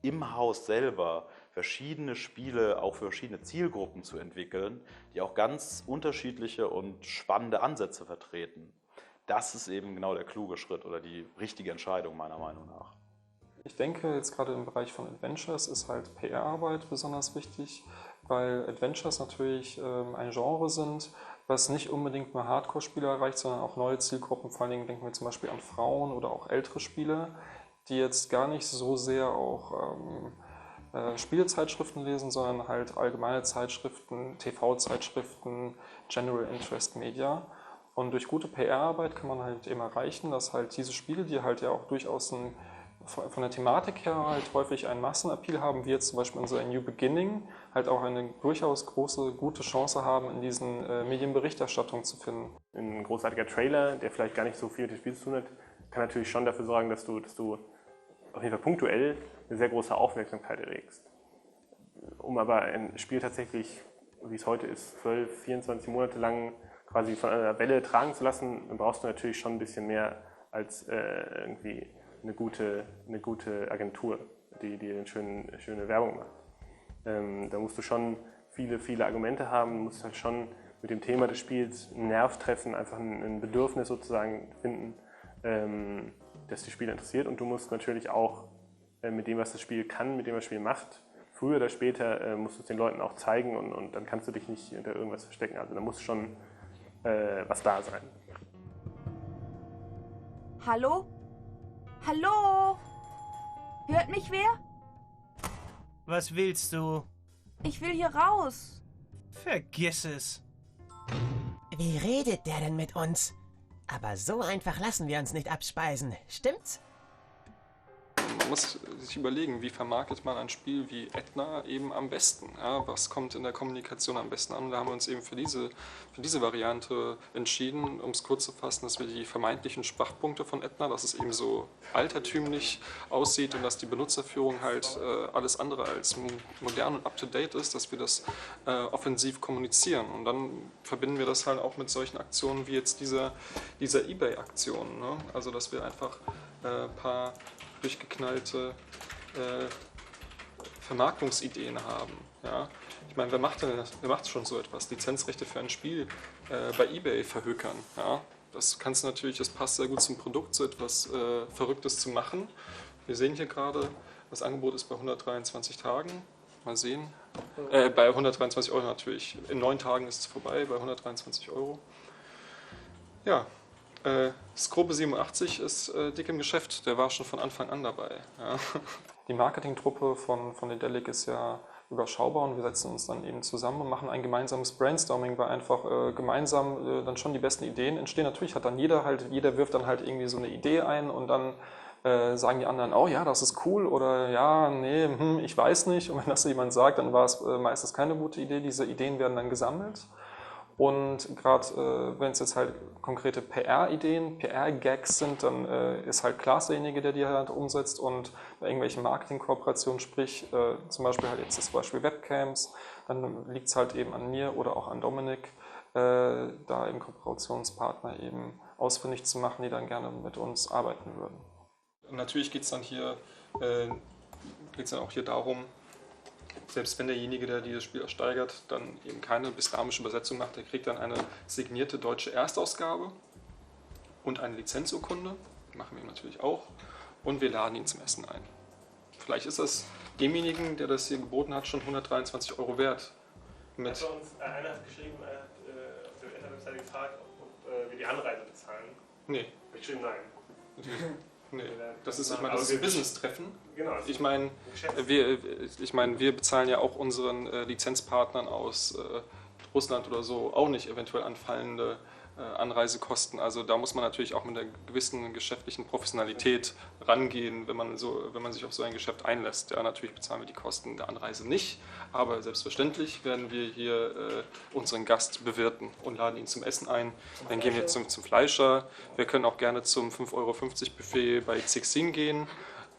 im Haus selber verschiedene Spiele auch für verschiedene Zielgruppen zu entwickeln, die auch ganz unterschiedliche und spannende Ansätze vertreten. Das ist eben genau der kluge Schritt oder die richtige Entscheidung meiner Meinung nach. Ich denke, jetzt gerade im Bereich von Adventures ist halt PR-Arbeit besonders wichtig, weil Adventures natürlich ein Genre sind, was nicht unbedingt nur Hardcore-Spieler erreicht, sondern auch neue Zielgruppen. Vor allen Dingen denken wir zum Beispiel an Frauen oder auch ältere Spieler, die jetzt gar nicht so sehr auch Spielezeitschriften lesen, sondern halt allgemeine Zeitschriften, TV-Zeitschriften, General Interest Media. Und durch gute PR-Arbeit kann man halt eben erreichen, dass halt diese Spiele, die halt ja auch durchaus von der Thematik her halt häufig einen Massenappeal haben, wie jetzt zum Beispiel unser New Beginning, halt auch eine durchaus große, gute Chance haben, in diesen Medienberichterstattungen zu finden. Ein großartiger Trailer, der vielleicht gar nicht so viel mit dem Spiel zu tun hat, kann natürlich schon dafür sorgen, dass du auf jeden Fall punktuell eine sehr große Aufmerksamkeit erregst. Um aber ein Spiel tatsächlich, wie es heute ist, 12, 24 Monate lang quasi von einer Welle tragen zu lassen, dann brauchst du natürlich schon ein bisschen mehr als irgendwie eine gute Agentur, die eine schöne Werbung macht. Da musst du schon viele Argumente haben, musst halt schon mit dem Thema des Spiels einen Nerv treffen, einfach ein Bedürfnis sozusagen finden, das die Spieler interessiert. Und du musst natürlich auch mit dem, was das Spiel kann, mit dem was das Spiel macht, früher oder später musst du es den Leuten auch zeigen und dann kannst du dich nicht hinter irgendwas verstecken. Also da muss schon was da sein. Hallo? Hallo? Hört mich wer? Was willst du? Ich will hier raus. Vergiss es. Wie redet der denn mit uns? Aber so einfach lassen wir uns nicht abspeisen, stimmt's? Man muss sich überlegen, wie vermarktet man ein Spiel wie Edna eben am besten. Ja, was kommt in der Kommunikation am besten an? Da haben wir uns eben für diese Variante entschieden, um es kurz zu fassen, dass wir die vermeintlichen Schwachpunkte von Edna, dass es eben so altertümlich aussieht und dass die Benutzerführung halt alles andere als modern und up-to-date ist, dass wir das offensiv kommunizieren. Und dann verbinden wir das halt auch mit solchen Aktionen wie jetzt dieser eBay-Aktion. Ne? Also dass wir einfach ein paar durchgeknallte Vermarktungsideen haben. Ja? Ich meine, wer macht schon so etwas? Lizenzrechte für ein Spiel bei eBay verhökern. Ja? Das passt sehr gut zum Produkt, so etwas Verrücktes zu machen. Wir sehen hier gerade, das Angebot ist bei 123 Tagen. Mal sehen. Bei 123 Euro natürlich. In 9 Tagen ist es vorbei, bei 123 Euro. Ja. Skrobe 87 ist dick im Geschäft, der war schon von Anfang an dabei. Ja. Die Marketingtruppe von Daedalic ist ja überschaubar und wir setzen uns dann eben zusammen und machen ein gemeinsames Brainstorming, weil einfach gemeinsam dann schon die besten Ideen entstehen. Natürlich hat dann jeder wirft dann halt irgendwie so eine Idee ein und dann sagen die anderen, oh ja, das ist cool oder ja, nee, ich weiß nicht. Und wenn das jemand sagt, dann war es meistens keine gute Idee. Diese Ideen werden dann gesammelt. Und gerade wenn es jetzt halt konkrete PR-Ideen, PR-Gags sind, dann ist halt Klaas derjenige, der die halt umsetzt und bei irgendwelchen Marketing-Kooperationen, sprich zum Beispiel halt jetzt das Beispiel Webcams, dann liegt es halt eben an mir oder auch an Dominik, da eben Kooperationspartner eben ausfindig zu machen, die dann gerne mit uns arbeiten würden. Und natürlich geht es dann auch hier darum, selbst wenn derjenige, der dieses Spiel ersteigert, dann eben keine islamische Übersetzung macht, der kriegt dann eine signierte deutsche Erstausgabe und eine Lizenzurkunde, die machen wir ihm natürlich auch, und wir laden ihn zum Essen ein. Vielleicht ist das demjenigen, der das hier geboten hat, schon 123 Euro wert. Einer hat geschrieben, auf der Internetseite gefragt, ob wir die Anreise bezahlen. Nee. Ich geschrieben, nein. Nee, das ist ein Business-Treffen. Genau. Ich meine, wir bezahlen ja auch unseren Lizenzpartnern aus Russland oder so auch nicht eventuell anfallende Anreisekosten. Also da muss man natürlich auch mit einer gewissen geschäftlichen Professionalität rangehen, wenn man sich auf so ein Geschäft einlässt. Ja, natürlich bezahlen wir die Kosten der Anreise nicht, aber selbstverständlich werden wir hier unseren Gast bewirten und laden ihn zum Essen ein. Dann gehen wir zum Fleischer. Wir können auch gerne zum 5,50 € Buffet bei Zixin gehen.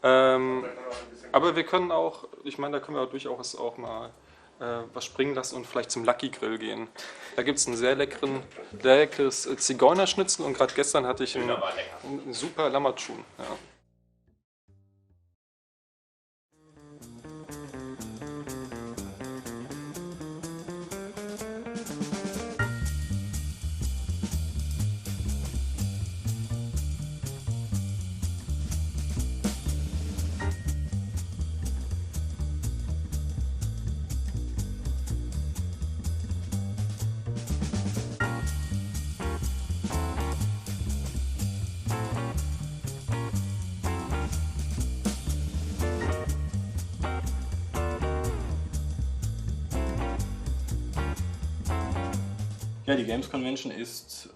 Aber wir können auch, ich meine, da können wir durchaus auch mal was springen lassen und vielleicht zum Lucky Grill gehen. Da gibt es ein sehr leckeres Zigeunerschnitzel und gerade gestern hatte ich einen super Lammertschun. Ja. Ja, die Games Convention ist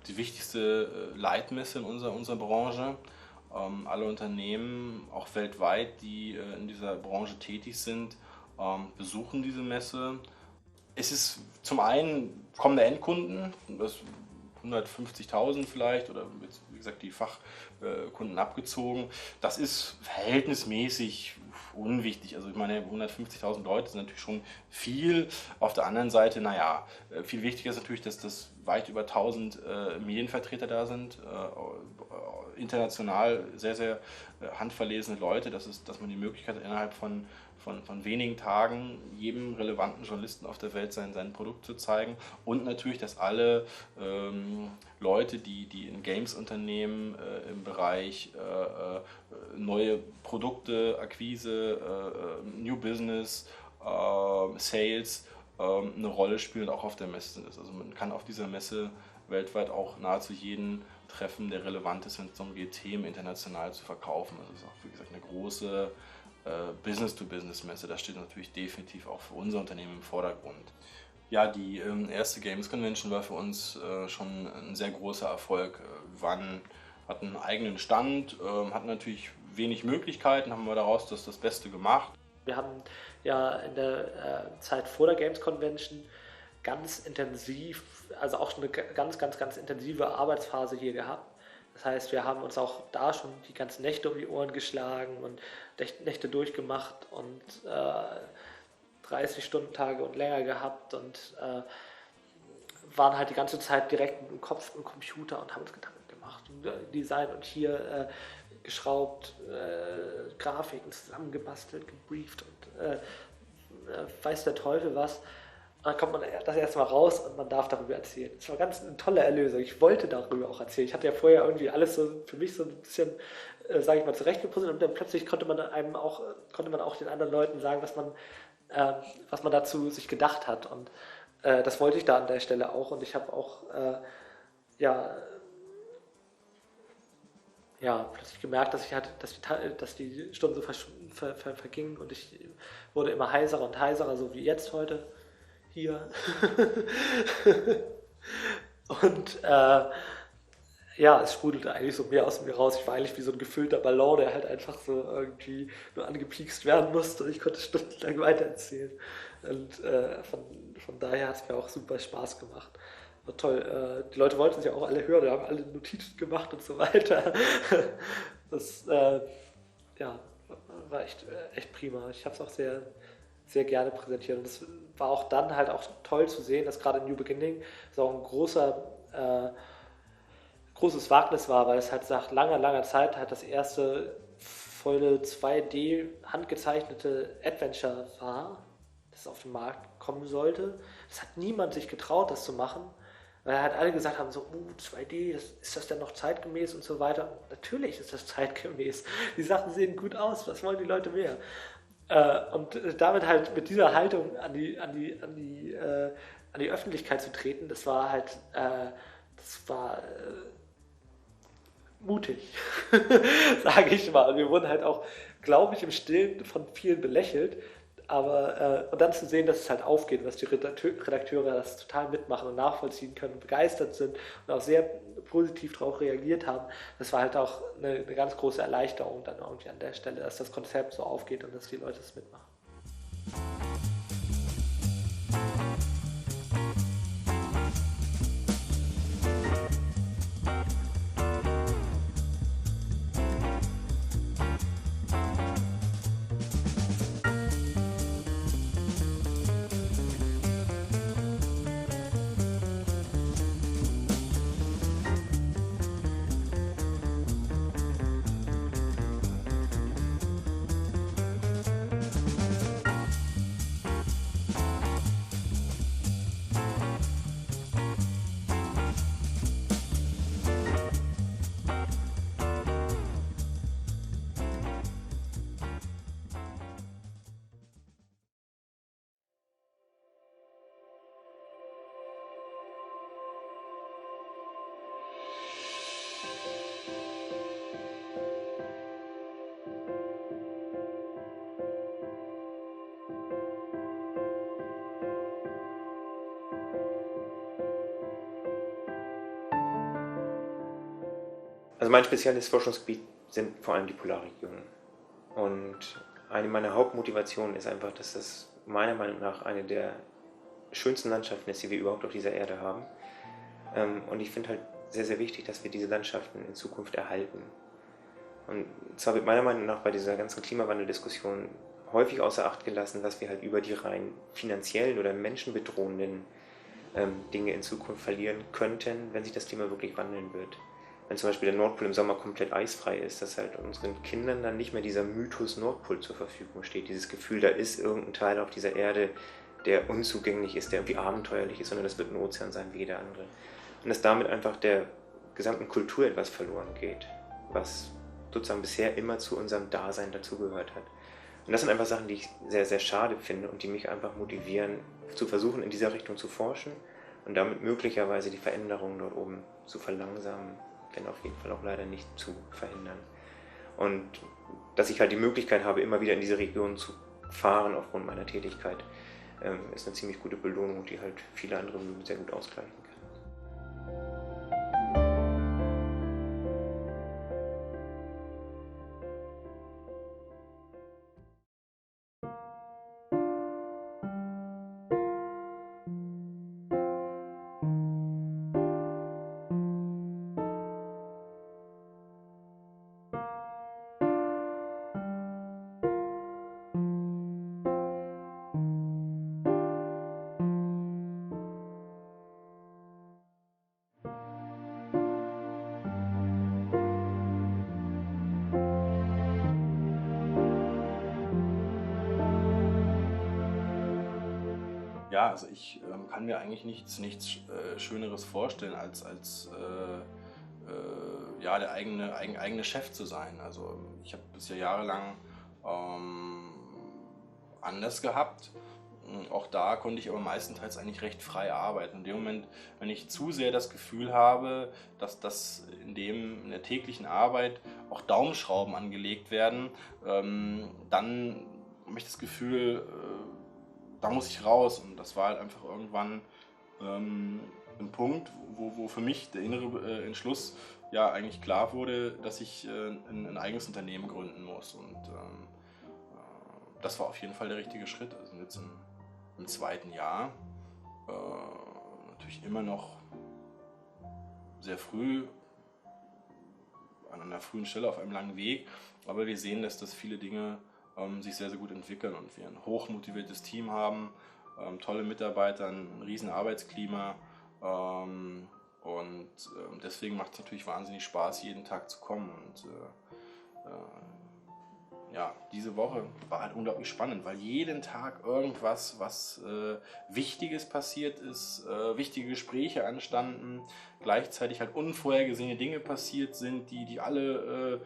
die wichtigste Leitmesse in unserer Branche. Alle Unternehmen, auch weltweit, die in dieser Branche tätig sind, besuchen diese Messe. Es ist zum einen kommende Endkunden, das 150.000 vielleicht, oder jetzt, wie gesagt, die Fachkunden abgezogen. Das ist verhältnismäßig unwichtig. Also ich meine, 150.000 Leute sind natürlich schon viel. Auf der anderen Seite, naja, viel wichtiger ist natürlich, dass das weit über 1000 Medienvertreter da sind, international sehr, sehr handverlesene Leute, dass man die Möglichkeit hat, innerhalb von wenigen Tagen jedem relevanten Journalisten auf der Welt sein Produkt zu zeigen, und natürlich, dass alle Leute, die in Games-Unternehmen im Bereich neue Produkte, Akquise, New Business, Sales eine Rolle spielen, auch auf der Messe sind. Also man kann auf dieser Messe weltweit auch nahezu jeden treffen, der relevant ist, wenn es darum geht, Themen international zu verkaufen. Also es ist auch, wie gesagt, eine große Business-to-Business-Messe. Das steht natürlich definitiv auch für unser Unternehmen im Vordergrund. Ja, die erste Games Convention war für uns schon ein sehr großer Erfolg. Wir hatten einen eigenen Stand, hatten natürlich wenig Möglichkeiten, haben wir daraus das Beste gemacht. Wir haben ja in der Zeit vor der Games Convention ganz intensiv, also auch eine ganz intensive Arbeitsphase hier gehabt. Das heißt, wir haben uns auch da schon die ganzen Nächte um die Ohren geschlagen und Nächte durchgemacht und 30-Stunden-Tage und länger gehabt und waren halt die ganze Zeit direkt mit dem Kopf im Computer und haben uns Gedanken gemacht. Und, Design und hier geschraubt, Grafiken zusammengebastelt, gebrieft und weiß der Teufel was. Und dann kommt man das erste Mal raus und man darf darüber erzählen. Das war ganz eine tolle Erlösung. Ich wollte darüber auch erzählen. Ich hatte ja vorher irgendwie alles so für mich so ein bisschen, sage ich mal, zurechtgepuzzelt, und dann plötzlich konnte man auch den anderen Leuten sagen, was man dazu sich gedacht hat. Und das wollte ich da an der Stelle auch. Und ich habe auch plötzlich gemerkt, dass die Stunden so vergingen, und ich wurde immer heiserer und heiserer, so wie jetzt heute hier. Und es sprudelte eigentlich so mehr aus mir raus. Ich war eigentlich wie so ein gefüllter Ballon, der halt einfach so irgendwie nur angepiekst werden musste, und ich konnte stundenlang weitererzählen. Und von daher hat es mir auch super Spaß gemacht. War toll. Die Leute wollten es ja auch alle hören, wir haben alle Notizen gemacht und so weiter. Das war echt prima. Ich habe es auch sehr, sehr gerne präsentiert. Und es war auch dann halt auch toll zu sehen, dass gerade New Beginning so ein großes Wagnis war, weil es halt nach langer Zeit halt das erste volle 2D handgezeichnete Adventure war, das auf den Markt kommen sollte. Das hat niemand sich getraut, das zu machen, weil halt alle gesagt haben, so, 2D, ist das denn noch zeitgemäß und so weiter. Und natürlich ist das zeitgemäß. Die Sachen sehen gut aus, was wollen die Leute mehr? Und damit halt mit dieser Haltung an die Öffentlichkeit zu treten, das war halt, mutig, sage ich mal. Und wir wurden halt auch, glaube ich, im Stillen von vielen belächelt, Aber und dann zu sehen, dass es halt aufgeht, dass die Redakteure das total mitmachen und nachvollziehen können, begeistert sind und auch sehr positiv darauf reagiert haben, das war halt auch eine ganz große Erleichterung dann irgendwie an der Stelle, dass das Konzept so aufgeht und dass die Leute es mitmachen. Also mein spezielles Forschungsgebiet sind vor allem die Polarregionen. Und eine meiner Hauptmotivationen ist einfach, dass das meiner Meinung nach eine der schönsten Landschaften ist, die wir überhaupt auf dieser Erde haben. Und ich finde halt sehr, sehr wichtig, dass wir diese Landschaften in Zukunft erhalten. Und zwar wird meiner Meinung nach bei dieser ganzen Klimawandeldiskussion häufig außer Acht gelassen, dass wir halt über die rein finanziellen oder menschenbedrohenden Dinge in Zukunft verlieren könnten, wenn sich das Klima wirklich wandeln wird. Wenn zum Beispiel der Nordpol im Sommer komplett eisfrei ist, dass halt unseren Kindern dann nicht mehr dieser Mythos Nordpol zur Verfügung steht, dieses Gefühl, da ist irgendein Teil auf dieser Erde, der unzugänglich ist, der irgendwie abenteuerlich ist, sondern das wird ein Ozean sein wie jeder andere. Und dass damit einfach der gesamten Kultur etwas verloren geht, was sozusagen bisher immer zu unserem Dasein dazugehört hat. Und das sind einfach Sachen, die ich sehr, sehr schade finde und die mich einfach motivieren, zu versuchen, in dieser Richtung zu forschen und damit möglicherweise die Veränderungen dort oben zu verlangsamen, wenn auf jeden Fall auch leider nicht zu verhindern. Und dass ich halt die Möglichkeit habe, immer wieder in diese Region zu fahren aufgrund meiner Tätigkeit, ist eine ziemlich gute Belohnung, die halt viele andere sehr gut ausgleichen kann. Ja, also ich kann mir eigentlich nichts Schöneres vorstellen, als ja, der eigene Chef zu sein. Also ich habe das ja jahrelang anders gehabt. Auch da konnte ich aber meistenteils eigentlich recht frei arbeiten. In dem Moment, wenn ich zu sehr das Gefühl habe, dass in der täglichen Arbeit auch Daumenschrauben angelegt werden, dann habe ich das Gefühl, da muss ich raus. Und das war halt einfach irgendwann ein Punkt, wo für mich der innere Entschluss ja eigentlich klar wurde, dass ich ein eigenes Unternehmen gründen muss. Und das war auf jeden Fall der richtige Schritt. Also jetzt im zweiten Jahr, natürlich immer noch sehr früh, an einer frühen Stelle auf einem langen Weg, aber wir sehen, dass das viele Dinge sich sehr, sehr gut entwickeln und wir ein hochmotiviertes Team haben, tolle Mitarbeiter, ein riesen Arbeitsklima und deswegen macht es natürlich wahnsinnig Spaß, jeden Tag zu kommen und ja, diese Woche war halt unglaublich spannend, weil jeden Tag irgendwas, was Wichtiges passiert ist, wichtige Gespräche anstanden, gleichzeitig halt unvorhergesehene Dinge passiert sind, die alle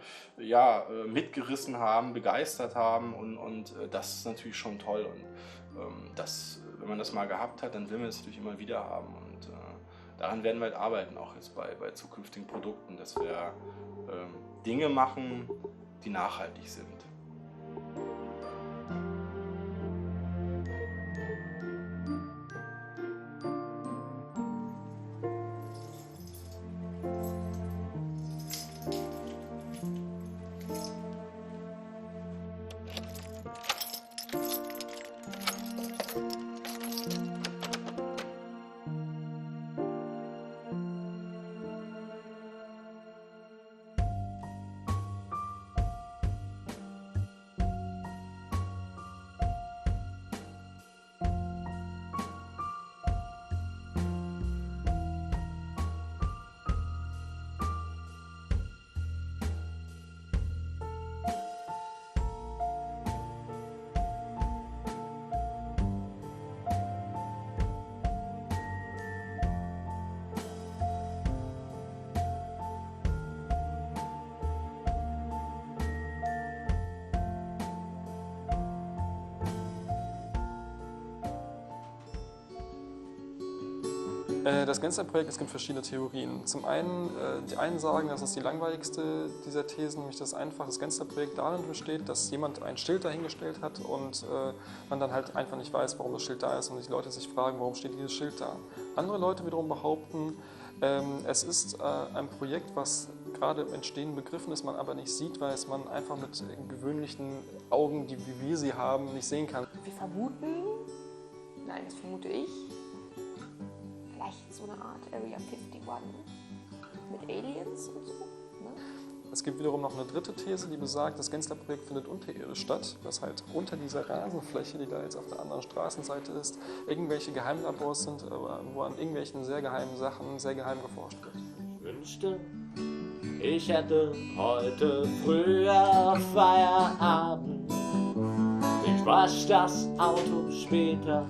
mitgerissen haben, begeistert haben und das ist natürlich schon toll und wenn man das mal gehabt hat, dann will man es natürlich immer wieder haben und daran werden wir halt arbeiten, auch jetzt bei zukünftigen Produkten, dass wir Dinge machen, die nachhaltig sind. Das Gensler-Projekt, es gibt verschiedene Theorien. Zum einen, die einen sagen, das ist die langweiligste dieser Thesen, nämlich dass einfach das Gensler-Projekt darin besteht, dass jemand ein Schild dahingestellt hat und man dann halt einfach nicht weiß, warum das Schild da ist und die Leute sich fragen, warum steht dieses Schild da. Andere Leute wiederum behaupten, es ist ein Projekt, was gerade im Entstehen begriffen ist, man aber nicht sieht, weil es man einfach mit gewöhnlichen Augen, die wie wir sie haben, nicht sehen kann. Wir vermuten, nein, das vermute ich, vielleicht so eine Art Area 51 mit Aliens und so. Ne? Es gibt wiederum noch eine dritte These, die besagt, das Gensler-Projekt findet unterirdisch statt, dass halt unter dieser Rasenfläche, die da jetzt auf der anderen Straßenseite ist, irgendwelche Geheimlabors sind, wo an irgendwelchen sehr geheimen Sachen sehr geheim geforscht wird. Ich wünschte, ich hätte heute früher Feierabend. Ich wasch das Auto später,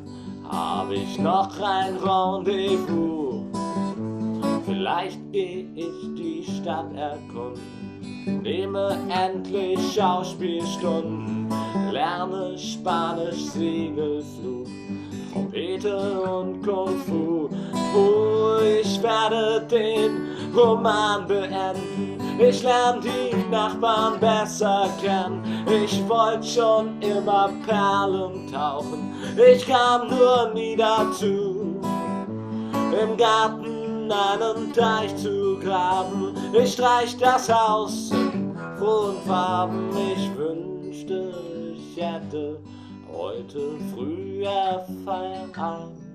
habe ich noch ein Rendezvous. Vielleicht geh ich die Stadt erkunden, nehme endlich Schauspielstunden, lerne Spanisch, Segelflug, Trompete und Kung Fu. Ich werde den Roman beenden, ich lerne die Nachbarn besser kennen. Ich wollte schon immer Perlen tauchen, ich kam nur nie dazu. Im Garten einen Teich zu graben, ich streich das Haus in frohen Farben. Ich wünschte, ich hätte heute früher Feierabend.